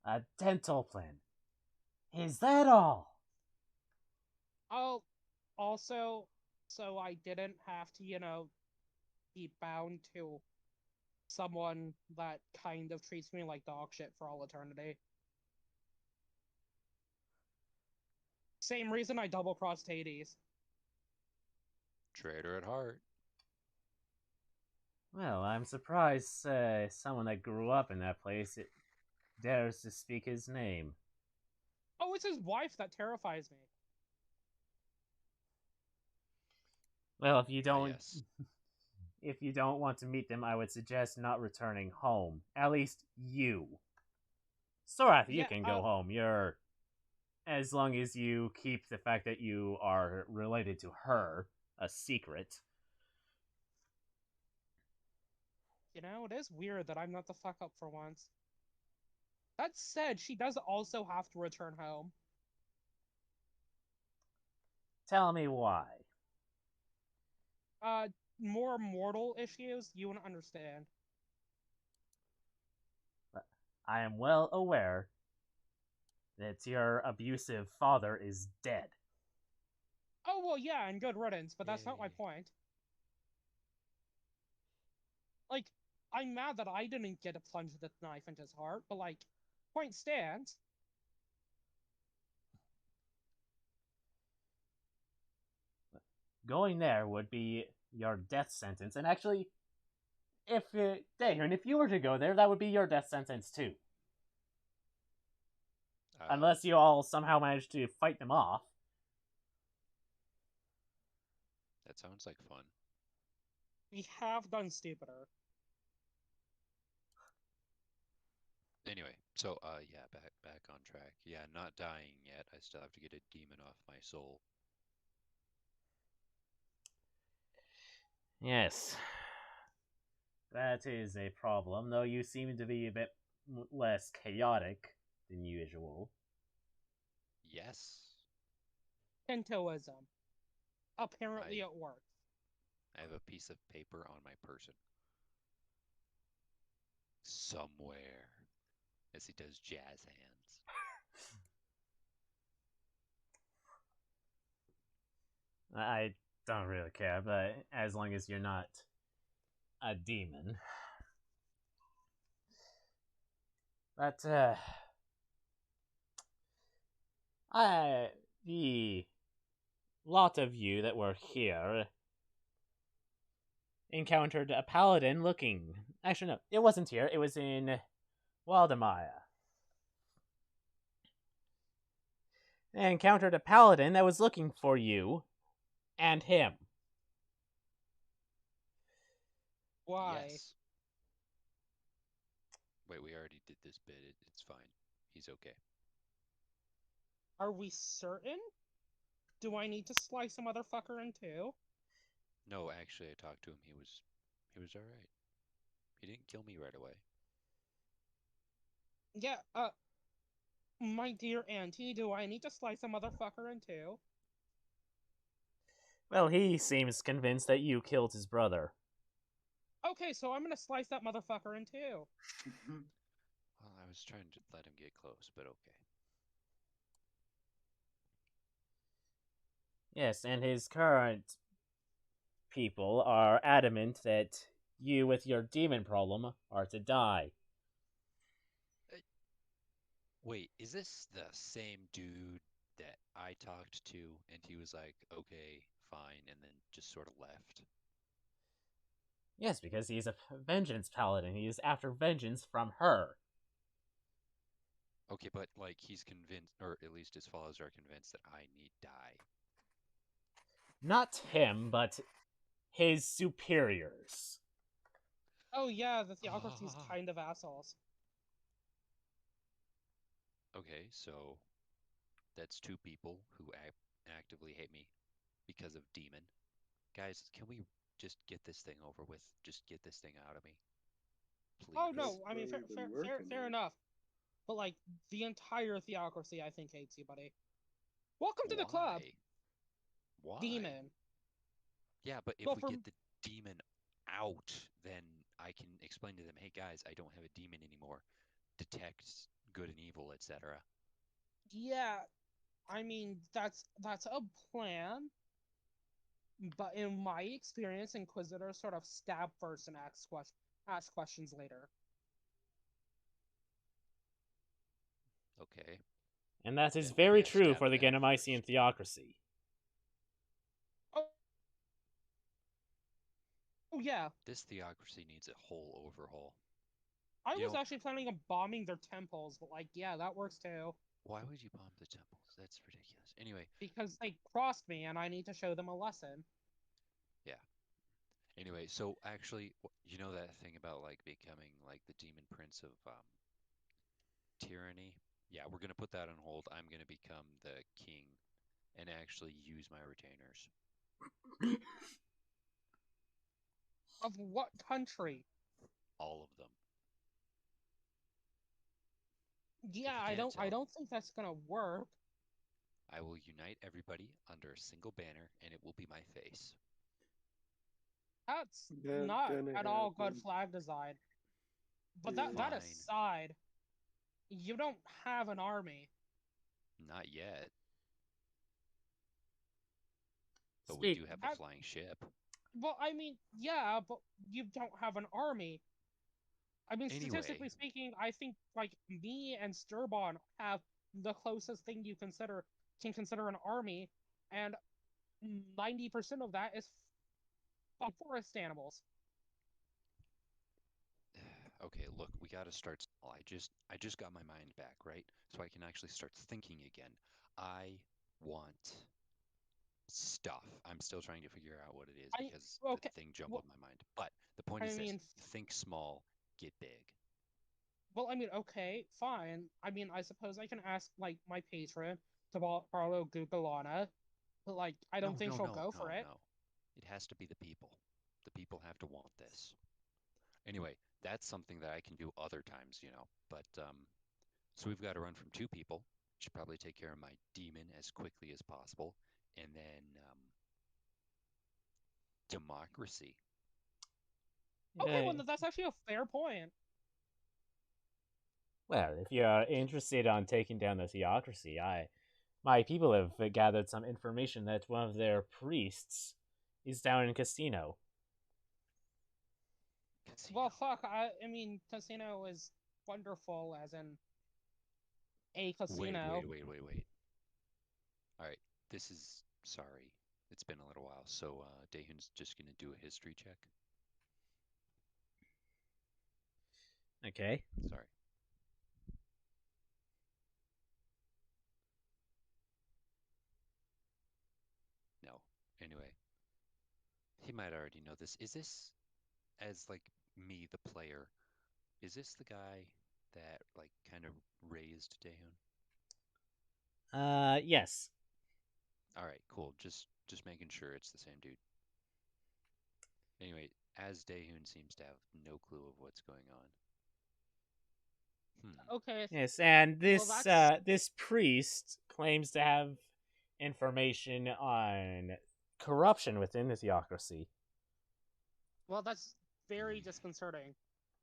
A dental plan. Is that all? Oh, also, so I didn't have to, be bound to someone that kind of treats me like dog shit for all eternity. Same reason I double-crossed Hades. Traitor at heart. Well, I'm surprised someone that grew up in that place dares to speak his name. Oh, it's his wife that terrifies me. Well, if you don't, Yes. if you don't want to meet them, I would suggest not returning home. At least you. Sorath, you Yeah, can go home. You're, as long as you keep the fact that you are related to her a secret. It is weird that I'm not the fuck up for once. That said, she does also have to return home. Tell me why. More mortal issues, you wouldn't understand. I am well aware that your abusive father is dead. Oh, well, yeah, and good riddance, but that's not my Yay. point. Like, I'm mad that I didn't get to plunge the knife into his heart, but, point stands. Going there would be your death sentence, and actually, Daehoon, if you were to go there, that would be your death sentence too. Unless you all somehow manage to fight them off. That sounds like fun. We have done stupider. Anyway, so yeah, back on track. Yeah, not dying yet. I still have to get a demon off my soul. Yes. That is a problem, though you seem to be a bit less chaotic than usual. Yes. Shintoism. Apparently I- it works. I have a piece of paper on my person. Somewhere. As he does jazz hands. I don't really care, but as long as you're not a demon. But, the lot of you that were here encountered a paladin looking. Actually, no, it wasn't here. It was in Waldemaya. They encountered a paladin that was looking for you and him. Why? Yes. Wait, we already did this bit. It's fine. He's okay. Are we certain? Do I need to slice a motherfucker in two? No, actually, I talked to him. He was all right. He didn't kill me right away. Yeah, my dear auntie, do I need to slice a motherfucker in two? Well, he seems convinced that you killed his brother. Okay, so I'm gonna slice that motherfucker in two. Well, I was trying to let him get close, but okay. Yes, and his current people are adamant that you, with your demon problem, are to die. Wait, is this the same dude that I talked to and he was like, okay, fine, and then just sort of left? Yes, because he's a vengeance paladin. He is after vengeance from her. Okay, but like he's convinced, or at least his followers are convinced that I need die. Not him, but his superiors. Oh yeah, the theocracy's kind of assholes. Okay, so that's two people who actively hate me because of demon. Guys, can we just get this thing over with? Just get this thing out of me, please. Oh That's no, I what mean we've been working fair on. enough. But like the entire theocracy, I think hates you, buddy. Welcome to the club, Why? Why? demon. Yeah, but if Well, we for get the demon out, then I can explain to them, hey guys, I don't have a demon anymore. Detect good and evil, etc. yeah, I mean that's a plan. But in my experience, Inquisitors sort of stab first and ask questions later. Okay. And that is Then maybe very I true stab for the them Genomysian first. theocracy. Oh yeah, This theocracy needs a whole overhaul. I You was know, actually planning on bombing their temples, but like, yeah, that works too. why would you bomb the temples? That's ridiculous. Anyway, Because they crossed me and I need to show them a lesson. yeah. Anyway, so actually, you know that thing about like becoming like the demon prince of tyranny? Yeah, we're gonna put that on hold. I'm gonna become the king and actually use my retainers. Of what country? All of them. Yeah, If you I can't I tell, don't think that's gonna work. I will unite everybody under a single banner and it will be my face. That's Not not gonna at all good happen. flag design. But Yeah. that Fine. aside, you don't have an army. Not yet, but we Speak. do have a That, flying ship. well, I mean, yeah, but you don't have an army. I mean, Anyway, statistically speaking, I think like me and Sturbon have the closest thing you can consider an army, and 90% of that is forest animals. okay, look, we got to start small. I just got my mind back, right? So I can actually start thinking again. I want stuff. I'm still trying to figure out what it is I because the okay. thing Well, jumbled my mind. But the point I is this: mean, think small, get big. well, I mean, okay, fine. I mean, I suppose I can ask like my patron to borrow Googlana, but like, I don't No, think no, she'll no, go for no, it. no. It has to be the people. The people have to want this. Anyway, that's something that I can do other times, you know. But so we've got to run from two people. Should probably take care of my demon as quickly as possible, and then democracy. Okay, Uh, well, that's actually a fair point. well, if you are interested on taking down the theocracy, my people have gathered some information that one of their priests is down in Casino. Well, Casino. fuck, I mean, casino is wonderful, as in a Wait, casino. wait, wait, wait, wait. All right, this is sorry. It's been a little while, so Dahun's just gonna do a history check. Okay. Sorry. No. Anyway, he might already know this. Is this as like me, the player? Is this the guy that like kind of raised Dahun? Yes. All right, cool. Just making sure it's the same dude. Anyway, as Daehoon seems to have no clue of what's going on. Okay. Yes, and Well, that's this priest claims to have information on corruption within the theocracy. well, that's very disconcerting.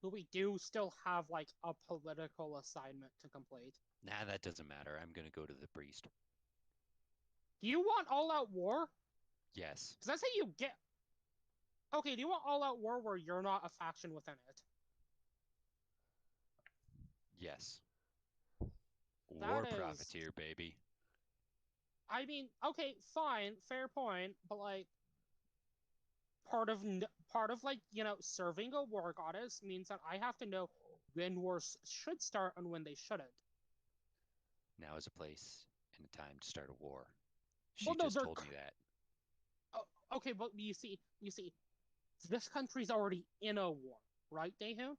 But we do still have like a political assignment to complete. Nah, that doesn't matter. I'm gonna go to the priest. Do you want all-out war? Yes. Because that's how you get. Okay, do you want all-out war where you're not a faction within it? Yes. That War is- profiteer, baby. I mean, okay, fine, fair point, but like, part of like serving a war goddess means that I have to know when wars should start and when they shouldn't. Now is a place and a time to start a war. She Well, no, just they're told me that. Oh, okay, but you see, this country's already in a war, right, Daehoon?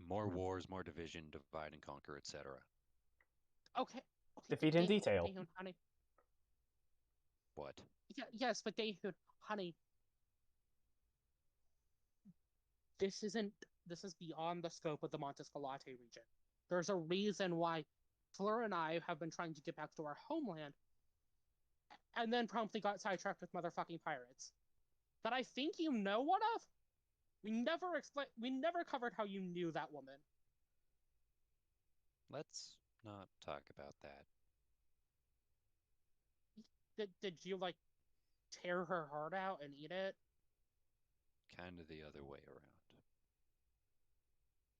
More wars, more division, divide and conquer, etc. Okay, Defeat in detail. Daehoon, honey. What? Yeah, yes, but Daehoon, honey, this is beyond the scope of the Montescalate region. There's a reason why Fleur and I have been trying to get back to our homeland, and then promptly got sidetracked with motherfucking pirates. That I think you know one of? We never covered how you knew that woman. Let's not talk about that. Did you like tear her heart out and eat it? Kind of the other way around.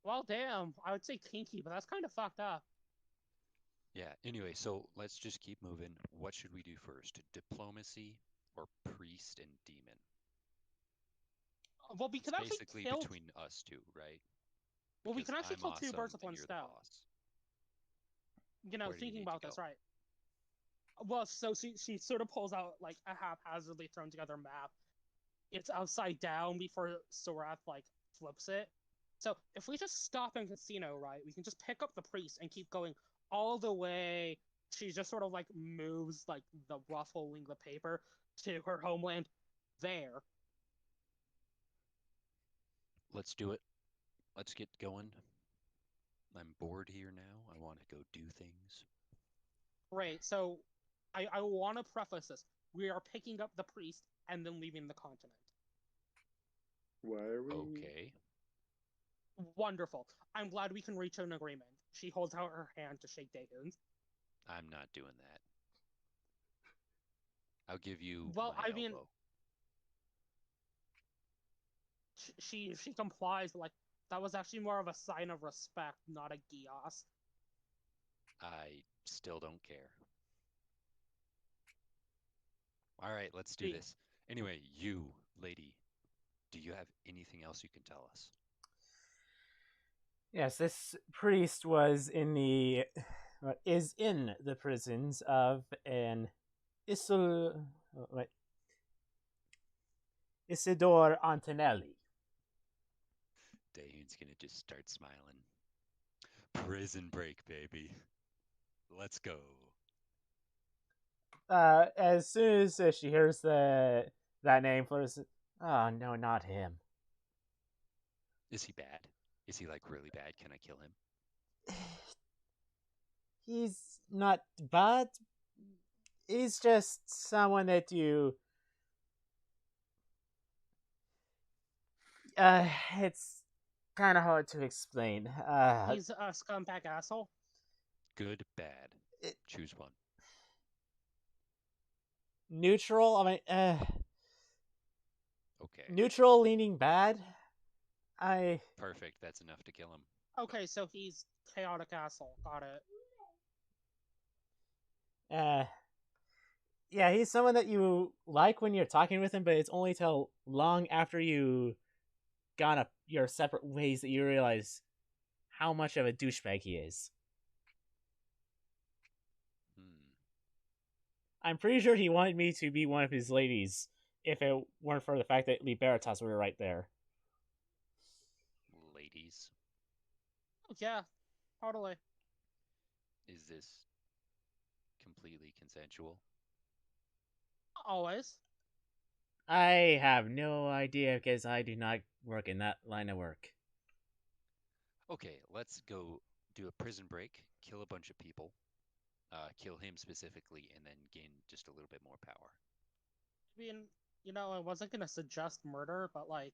Well, damn, I would say kinky, but that's kind of fucked up. Yeah, anyway, so let's just keep moving. What should we do first? Diplomacy or priest and demon? Well, we It's could actually basically kill. between us two, right? Well, we Because can actually I'm kill two awesome birds with and one you're the stone. boss. Where do you thinking need to about this, go? right? Well, so she sort of pulls out like a haphazardly thrown together map. It's upside down before Sorath like flips it. So if we just stop in Casino, right, we can just pick up the priest and keep going all the way. She just sort of like moves like the ruffling the paper to her homeland there. Let's do it. Let's get going. I'm bored here now. I want to go do things. Right. So I want to preface this. We are picking up the priest and then leaving the continent. Why are we? Okay. Wonderful. I'm glad we can reach an agreement. She holds out her hand to shake Dagon's. I'm not doing that. I'll give you Well, my I mean, elbow. she complies. Like that was actually more of a sign of respect, not a gios. I still don't care. All right, let's do this. Anyway, you, lady, do you have anything else you can tell us? Yes, this priest is in the prisons of an Isidore Antonelli. Dane's gonna just start smiling. Prison break, baby. Let's go. As soon as she hears that name, Fleur says, "Oh no, not him." Is he bad? Is he like really bad? Can I kill him? He's not bad. He's just someone that you. It's kind of hard to explain. He's a scumbag asshole. Good, bad. Choose one. Neutral. I mean, Okay. neutral leaning bad. Perfect. That's enough to kill him. Okay, so he's chaotic asshole. Got it. Yeah, he's someone that you like when you're talking with him, but it's only till long after you gone up your separate ways that you realize how much of a douchebag he is. I'm pretty sure he wanted me to be one of his ladies if it weren't for the fact that Libertas were right there. Ladies. Yeah, totally. Is this completely consensual? always. I have no idea because I do not work in that line of work. Okay, let's go do a prison break, kill a bunch of people, kill him specifically, and then gain just a little bit more power. I mean, I wasn't gonna suggest murder, but like,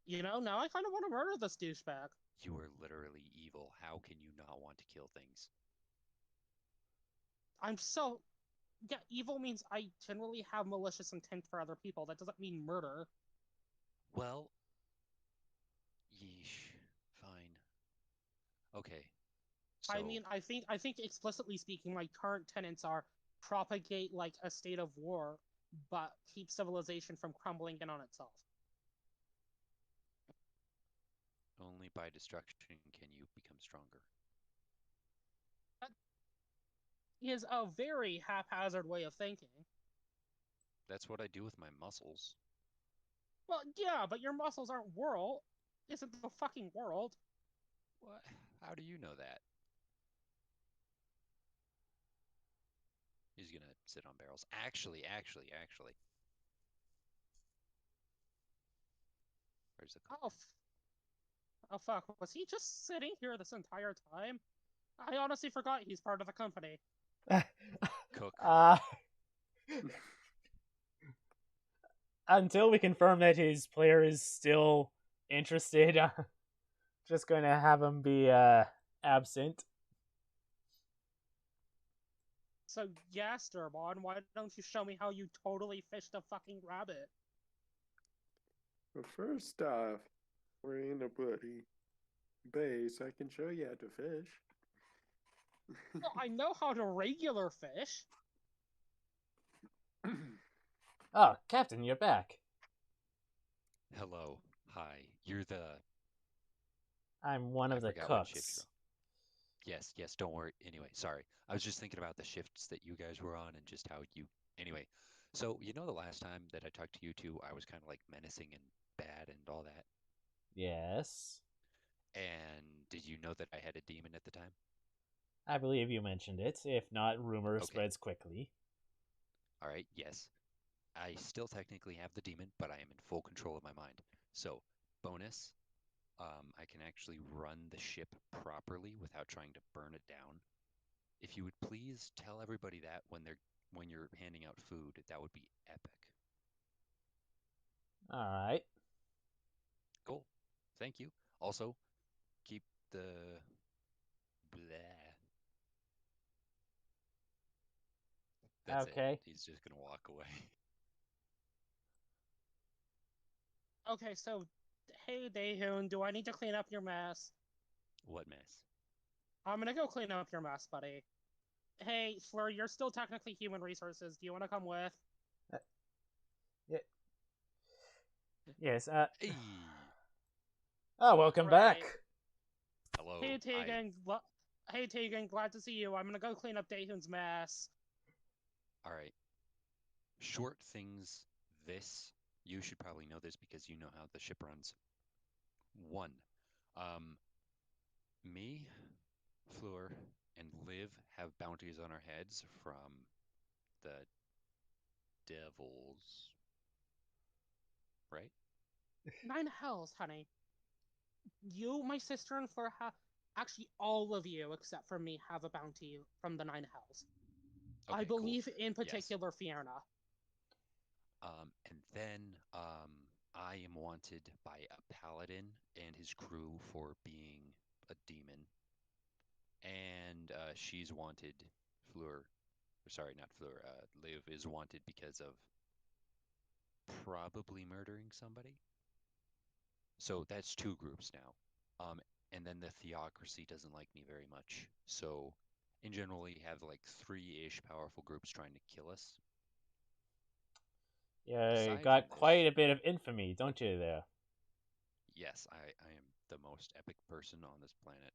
now I kind of want to murder this douchebag. You are literally evil. How can you not want to kill things? I'm so Yeah, evil means I generally have malicious intent for other people. That doesn't mean murder. Well, yeesh. Fine. Okay. I So mean, I think explicitly speaking, my current tenets are propagate like a state of war, but keep civilization from crumbling in on itself. only by destruction can you become stronger. That is a very haphazard way of thinking. That's what I do with my muscles. Well, yeah, but your muscles aren't world. Isn't the fucking world? What? How do you know that? He's gonna sit on barrels. Actually. Where's the Oh, cook? oh fuck! Was he just sitting here this entire time? I honestly forgot he's part of the company. Cook. Until we confirm that his player is still interested, just going to have him be absent. So, yes, Durbon, why don't you show me how you totally fished a fucking rabbit? Well, first off, we're in a bloody base. I can show you how to fish. Well, I know how to regular fish. Oh, Captain, you're back. Hello. Hi. You're the. I'm one I of the forgot what shift you're cooks. on. Yes, don't worry. Anyway, sorry. I was just thinking about the shifts that you guys were on and just how you. Anyway, so the last time that I talked to you two, I was kind of like menacing and bad and all that. Yes. And did you know that I had a demon at the time? I believe you mentioned it. If not, rumor Okay. spreads quickly. All right, yes. I still technically have the demon, but I am in full control of my mind. So, bonus, I can actually run the ship properly without trying to burn it down. If you would please tell everybody that when you're handing out food, that would be epic. All right. Cool. Thank you. Also, keep the bleh. That's Okay. it. He's just gonna walk away. Okay, so, hey, Daehoon, do I need to clean up your mess? What mess? I'm gonna go clean up your mess, buddy. Hey, Fleur, you're still technically human resources. Do you want to come with? Yeah. Yes. Hey. Oh, welcome Right. back. Hello. Hey, Tegan. Hey, Tegan. Glad to see you. I'm gonna go clean up Daehoon's mess. All right. Short things. This you should probably know this because you know how the ship runs. One, um, me, Fleur, and Liv have bounties on our heads from the devils, right? 9 hells, honey. You, my sister, and Fleur have. Actually, all of you, except for me, have a bounty from the 9 hells. Okay, I cool. believe in Yes. particular Fiona. And then I am wanted by a paladin and his crew for being a demon, and she's wanted. Fleur, sorry, not Fleur. Liv is wanted because of probably murdering somebody. So that's two groups now. And then the theocracy doesn't like me very much. So in general, we have like three-ish powerful groups trying to kill us. Yeah, you Aside got from quite this, a bit of infamy, don't you, there? yes, I am the most epic person on this planet.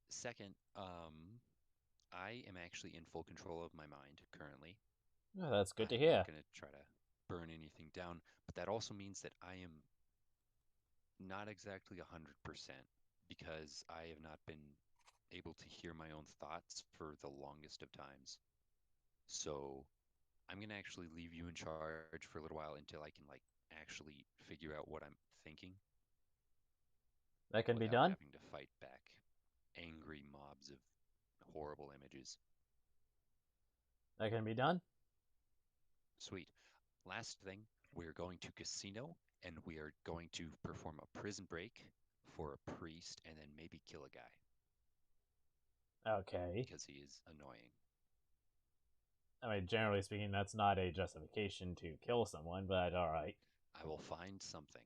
Second, I am actually in full control of my mind currently. Oh, that's good to I'm not hear. going to try to burn anything down, but that also means that I am not exactly 100% because I have not been able to hear my own thoughts for the longest of times. So I'm gonna actually leave you in charge for a little while until I can like actually figure out what I'm thinking That can be without done. having to fight back angry mobs of horrible images. That can be done. Sweet. Last thing, we're going to casino and we are going to perform a prison break for a priest and then maybe kill a guy Okay. because he is annoying. I mean, generally speaking, that's not a justification to kill someone, but alright. I will find something.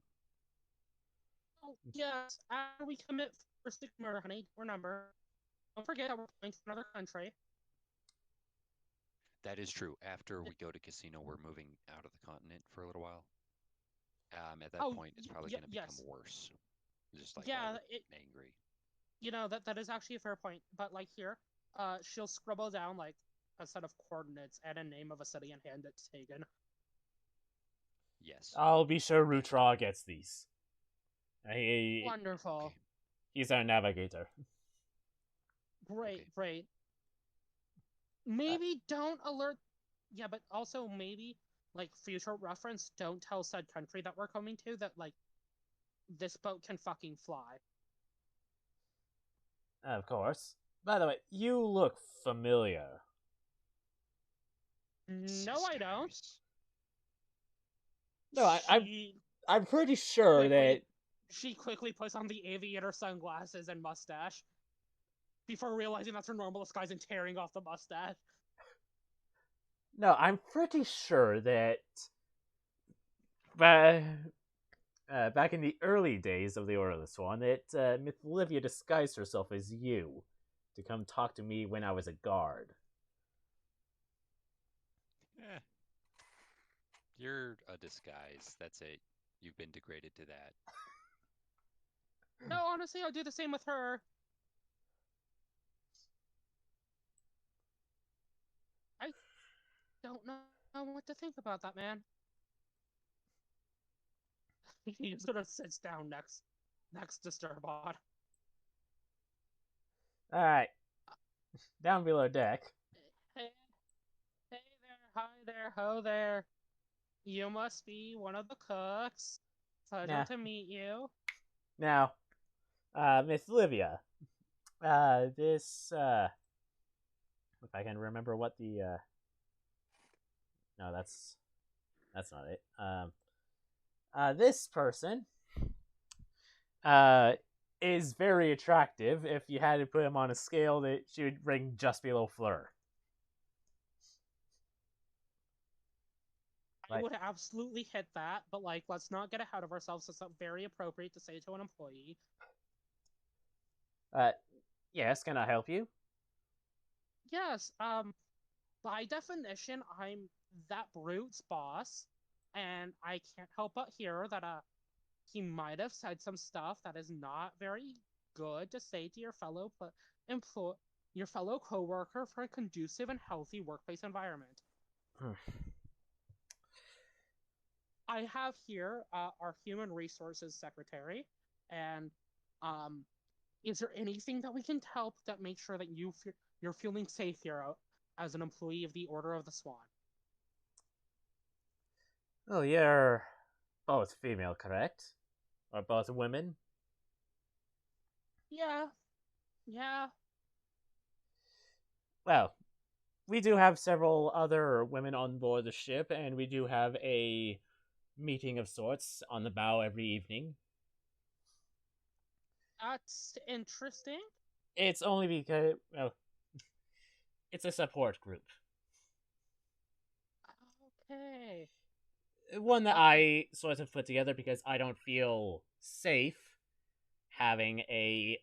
Oh, yes, after we commit first degree murder, honey, remember, don't forget that we're going to another country. That is true. After we go to casino, we're moving out of the continent for a little while. At that Oh, point, it's probably going to become yes. worse. Just like Yeah, all it, angry. that is actually a fair point. But like here, she'll scribble down like a set of coordinates and a name of a city and hand it to Tegan. Yes. I'll be sure Rutra gets these. Wonderful. Okay. He's our navigator. Great, Okay. great. Maybe don't alert. Yeah, but also maybe like future reference, don't tell said country that we're coming to that like this boat can fucking fly. Of course. By the way, you look familiar. No, I don't. Sisters. No, I'm pretty sure that She quickly puts on the aviator sunglasses and mustache before realizing that's her normal disguise and tearing off the mustache. No, I'm pretty sure that back in the early days of the Order of the Swan, that Miss Olivia disguised herself as you to come talk to me when I was a guard. Eh. You're a disguise. That's it. You've been degraded to that. No, honestly, I'll do the same with her. I don't know what to think about that, man. He just sort of sits down next to Sturbot. Alright. Down below deck. Hey, hey there, hi there, ho there. You must be one of the cooks. Pleasure to meet you. Now, Miss Olivia, this, if I can remember what the, no, that's not it. This person, is very attractive. If you had to put him on a scale, that she would ring just below Fleur. I would absolutely hit that, but like, let's not get ahead of ourselves. It's not very appropriate to say to an employee. Yes, can I help you? Yes, by definition, I'm that brute's boss, and I can't help but hear that, he might have said some stuff that is not very good to say to your fellow your fellow coworker for a conducive and healthy workplace environment. I have here our human resources secretary, and is there anything that we can help that makes sure that you're feeling safe here as an employee of the Order of the Swan? Oh, you're both female, correct? Or both women? Yeah. Well, we do have several other women on board the ship, and we do have a meeting of sorts on the bow every evening. That's interesting. It's only because, well, it's a support group. Okay. One that I sort of put together because I don't feel safe having a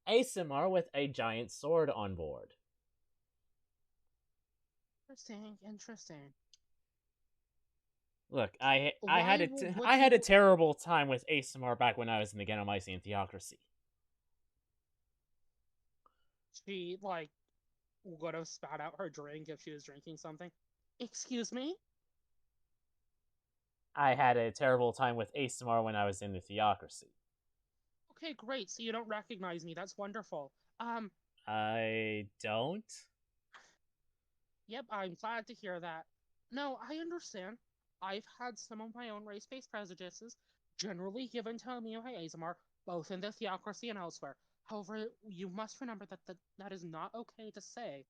ASMR with a giant sword on board. Interesting. Look, I had a terrible time with ASMR back when I was in the Genomycean Theocracy. She, like, would have spat out her drink if she was drinking something. Excuse me? I had a terrible time with ASMR when I was in the Theocracy. Okay, great. So you don't recognize me. That's wonderful. I don't? Yep, I'm glad to hear that. No, I understand. I've had some of my own race-based prejudices generally given to me by Azamar, both in the theocracy and elsewhere. However, you must remember that is not okay to say.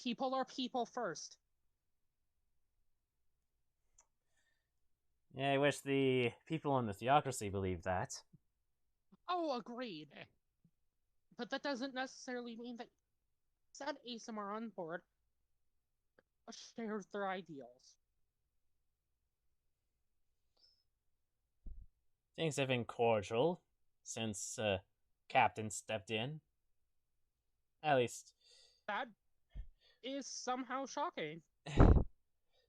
People are people first. Yeah, I wish the people in the theocracy believed that. Oh, agreed. But that doesn't necessarily mean that said ASMR on board shares their ideals. Things have been cordial since Captain stepped in. At least, That is somehow shocking.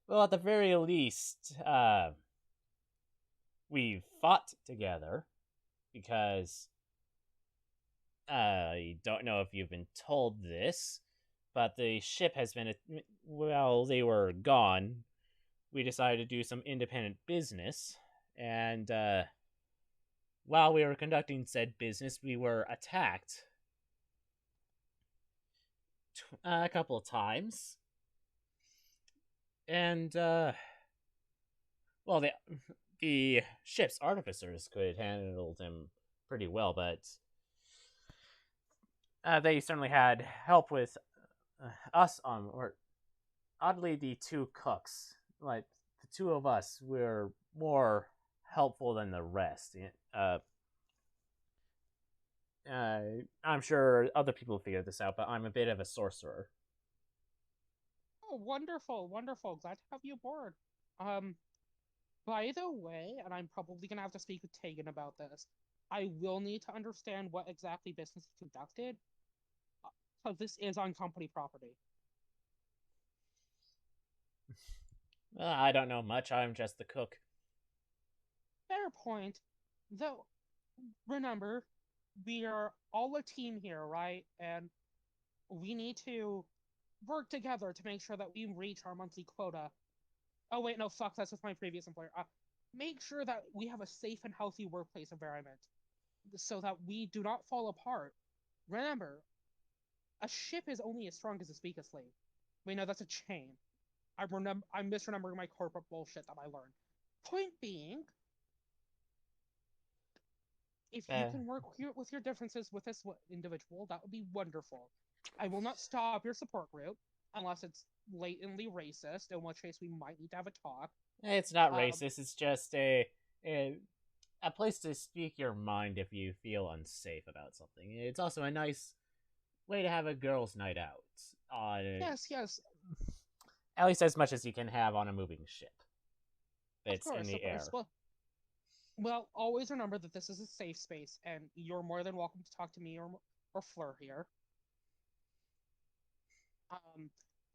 well, at the very least, we've fought together because I don't know if you've been told this, but the ship has been. While they were gone, we decided to do some independent business, and while we were conducting said business, we were attacked a couple of times. And, well, the ship's artificers could have handled him pretty well, but they certainly had help with us on, or oddly, the two cooks. Like, the two of us were more helpful than the rest. I'm sure other people figured this out, but I'm a bit of a sorcerer. Oh, wonderful, wonderful. Glad to have you aboard. By the way, and I'm probably gonna have to speak with Tegan about this, I will need to understand what exactly business is conducted, because this is on company property. Well, I don't know much. I'm just the cook. Fair point. Though, remember, we are all a team here, right? And we need to work together to make sure that we reach our monthly quota. Oh wait, no, fuck, that's with my previous employer. Make sure that we have a safe and healthy workplace environment so that we do not fall apart. Remember, a ship is only as strong as its weakest link. We know that's a chain. I'm misremembering my corporate bullshit that I learned. Point being, if you can work with your differences with this individual, that would be wonderful. I will not stop your support group unless it's blatantly racist, in which case we might need to have a talk. It's not racist. It's just a place to speak your mind if you feel unsafe about something. It's also a nice way to have a girls' night out. Yes, yes. At least as much as you can have on a moving ship. It's in the air. Well, always remember that this is a safe space, and you're more than welcome to talk to me or Fleur here.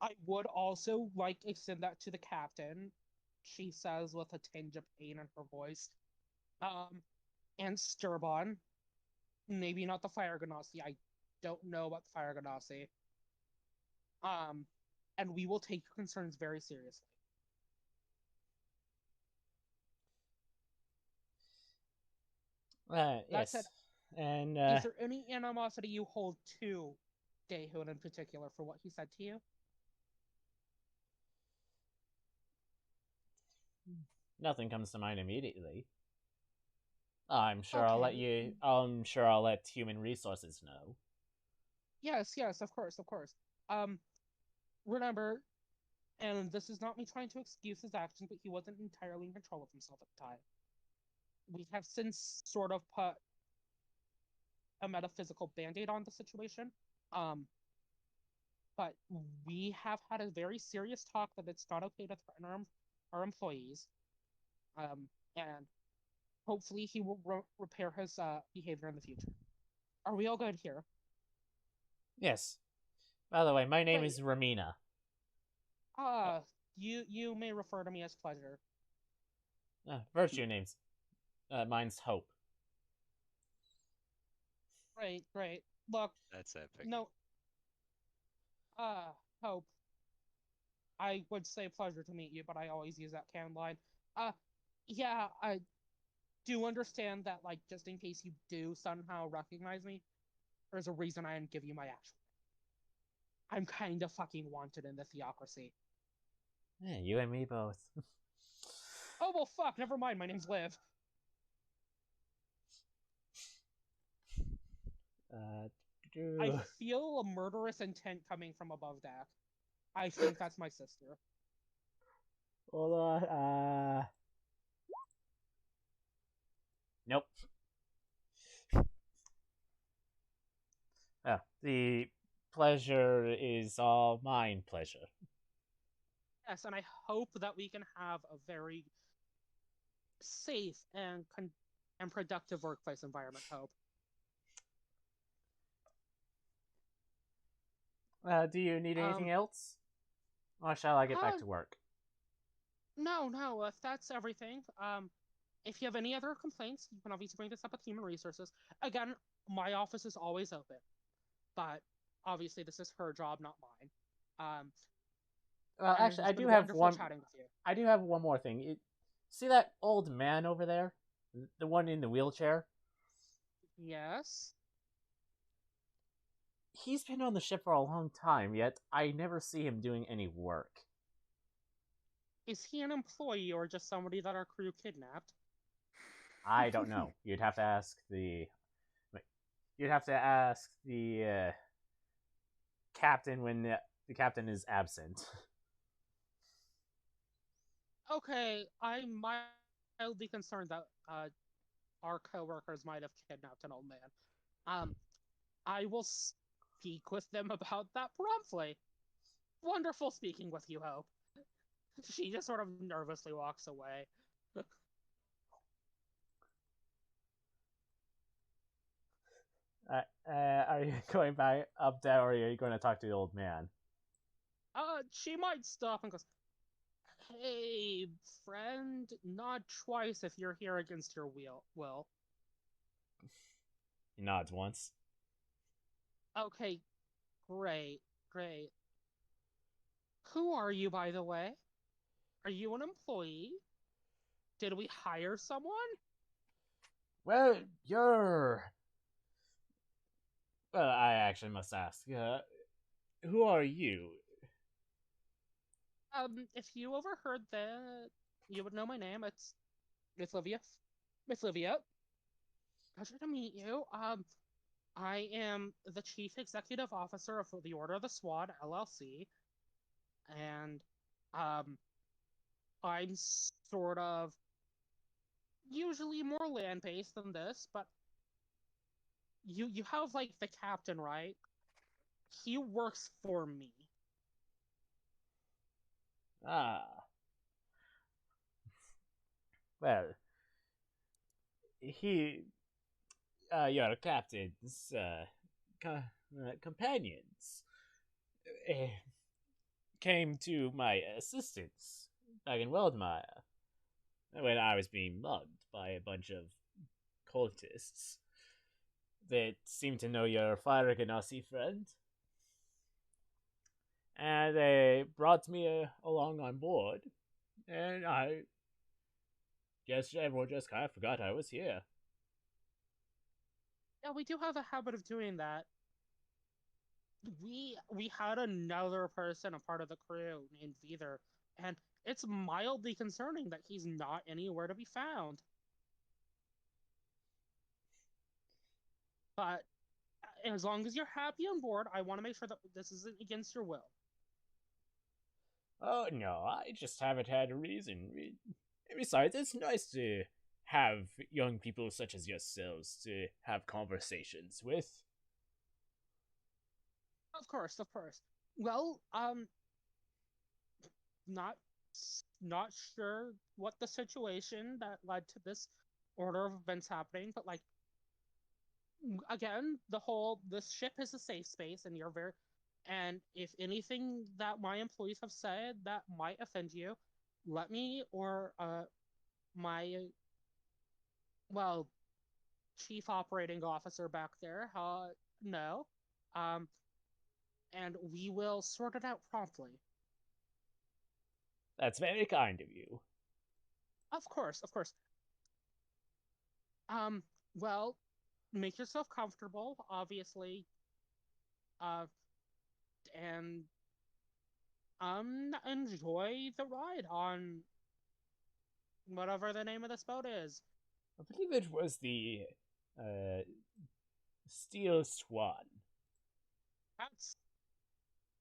I would also like to extend that to the captain, she says with a tinge of pain in her voice. And Sturbon. Maybe not the Fire Ganassi. I don't know about the Fire Ganassi. And we will take your concerns very seriously. Yes. Said, and is there any animosity you hold to Daehoon in particular for what he said to you? Nothing comes to mind immediately. I'm sure Okay. I'm sure I'll let human resources know. Yes, yes, of course, of course. Remember, and this is not me trying to excuse his actions, but he wasn't entirely in control of himself at the time. We have since sort of put a metaphysical band-aid on the situation. But we have had a very serious talk that it's not okay to threaten our employees. And hopefully he will repair his behavior in the future. Are we all good here? Yes. By the way, my name is Ramina. You may refer to me as Pleasure. Virtue names. Mine's Hope. Great. Look. That's epic. No. Hope. I would say pleasure to meet you, but I always use that canned line. Yeah, I do understand that, like, just in case you do somehow recognize me, there's a reason I didn't give you my actual name. I'm kind of fucking wanted in the theocracy. Yeah, you and me both. Oh, well, fuck, never mind, my name's Liv. Uh, I feel a murderous intent coming from above deck. I think that's my sister. hold on. Nope. Oh, the pleasure is all mine. Pleasure. Yes, and I hope that we can have a very safe and productive workplace environment. Hope. Do you need anything else? Or shall I get back to work? No. If that's everything, if you have any other complaints, you can obviously bring this up with Human Resources. Again, my office is always open, but obviously this is her job, not mine. Well, actually, I do have one. Chatting with you. I do have one more thing. See that old man over there, the one in the wheelchair? Yes. He's been on the ship for a long time, yet I never see him doing any work. Is he an employee or just somebody that our crew kidnapped? I don't know. You'd have to ask the. You'd have to ask the captain when the captain is absent. Okay, I'm mildly concerned that our coworkers might have kidnapped an old man. I will speak with them about that promptly. Wonderful speaking with you, Hope. She just sort of nervously walks away. Are you going back up there, or are you going to talk to the old man? She might stop and goes, "Hey, friend, nod twice if you're here against your will." He nods once. Okay, great. Who are you, by the way? Are you an employee? Did we hire someone? Well, Well, I actually must ask. Who are you? If you overheard that, you would know my name. It's Miss Livia. Miss Livia. Pleasure to meet you. I am the Chief Executive Officer of the Order of the Swan, LLC. And, I'm sort of usually more land-based than this, but you have, like, the captain, right? He works for me. Ah. Well, your captain's companions came to my assistance back in Weldmire when I was being mugged by a bunch of cultists that seem to know your Fire Ganassi friend. And they brought me along on board, and I guess everyone just kind of forgot I was here. Yeah, we do have a habit of doing that. We had another person, a part of the crew, named Veether, and it's mildly concerning that he's not anywhere to be found. But as long as you're happy on board, I want to make sure that this isn't against your will. Oh no, I just haven't had a reason. Besides, it's nice to have young people such as yourselves to have conversations with. Of course. Well, not sure what the situation that led to this order of events happening, but like again, this ship is a safe space, and and if anything that my employees have said that might offend you, let me or my well chief operating officer back there know, and we will sort it out promptly. That's very kind of you. Of course. Well, make yourself comfortable. Obviously, and enjoy the ride on whatever the name of this boat is. I believe it was the Steel Swan. That's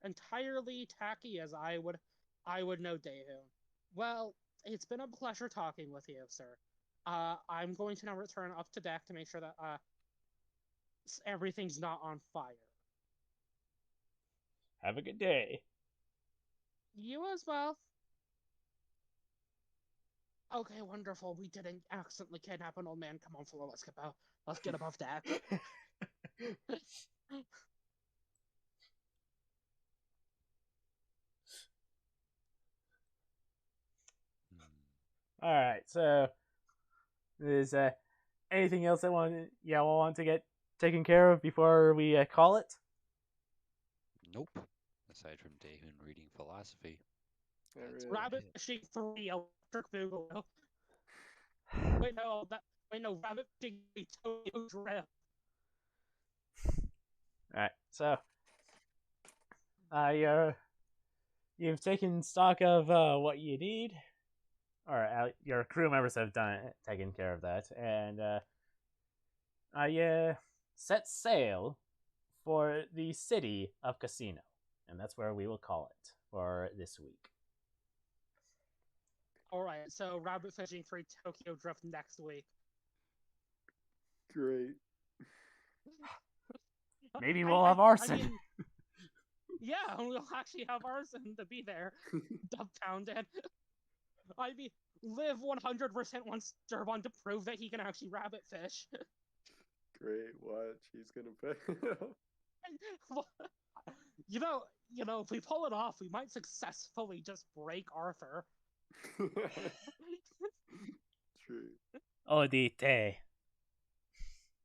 entirely tacky as I would know Daehoon. Well, it's been a pleasure talking with you, sir. I'm going to now return up to deck to make sure that everything's not on fire. Have a good day. You as well. Okay, wonderful. We didn't accidentally kidnap an old man. Come on, Flo, let's get above deck. All right, so is anything else that y'all want to get taken care of before we call it? Nope. Aside from Daehoon reading philosophy. Not That's really. Rabbit fishing 3 electric boogaloo. Wait, no, rabbit fishing 3 Tokyo Drift. All right, so you've taken stock of what you need, or your crew members have taken care of that, and I set sail for the city of Casino, and that's where we will call it for this week. Alright, so rabbit fishing 3 Tokyo Drift next week. Great. Maybe we'll have arson. I mean, yeah, we'll actually have arson to be there. Dumbfounded. I mean, Liv 100% wants Durbon to prove that he can actually rabbit fish. Great. Watch. He's gonna pay. You know, if we pull it off, we might successfully just break Arthur. True. Odite.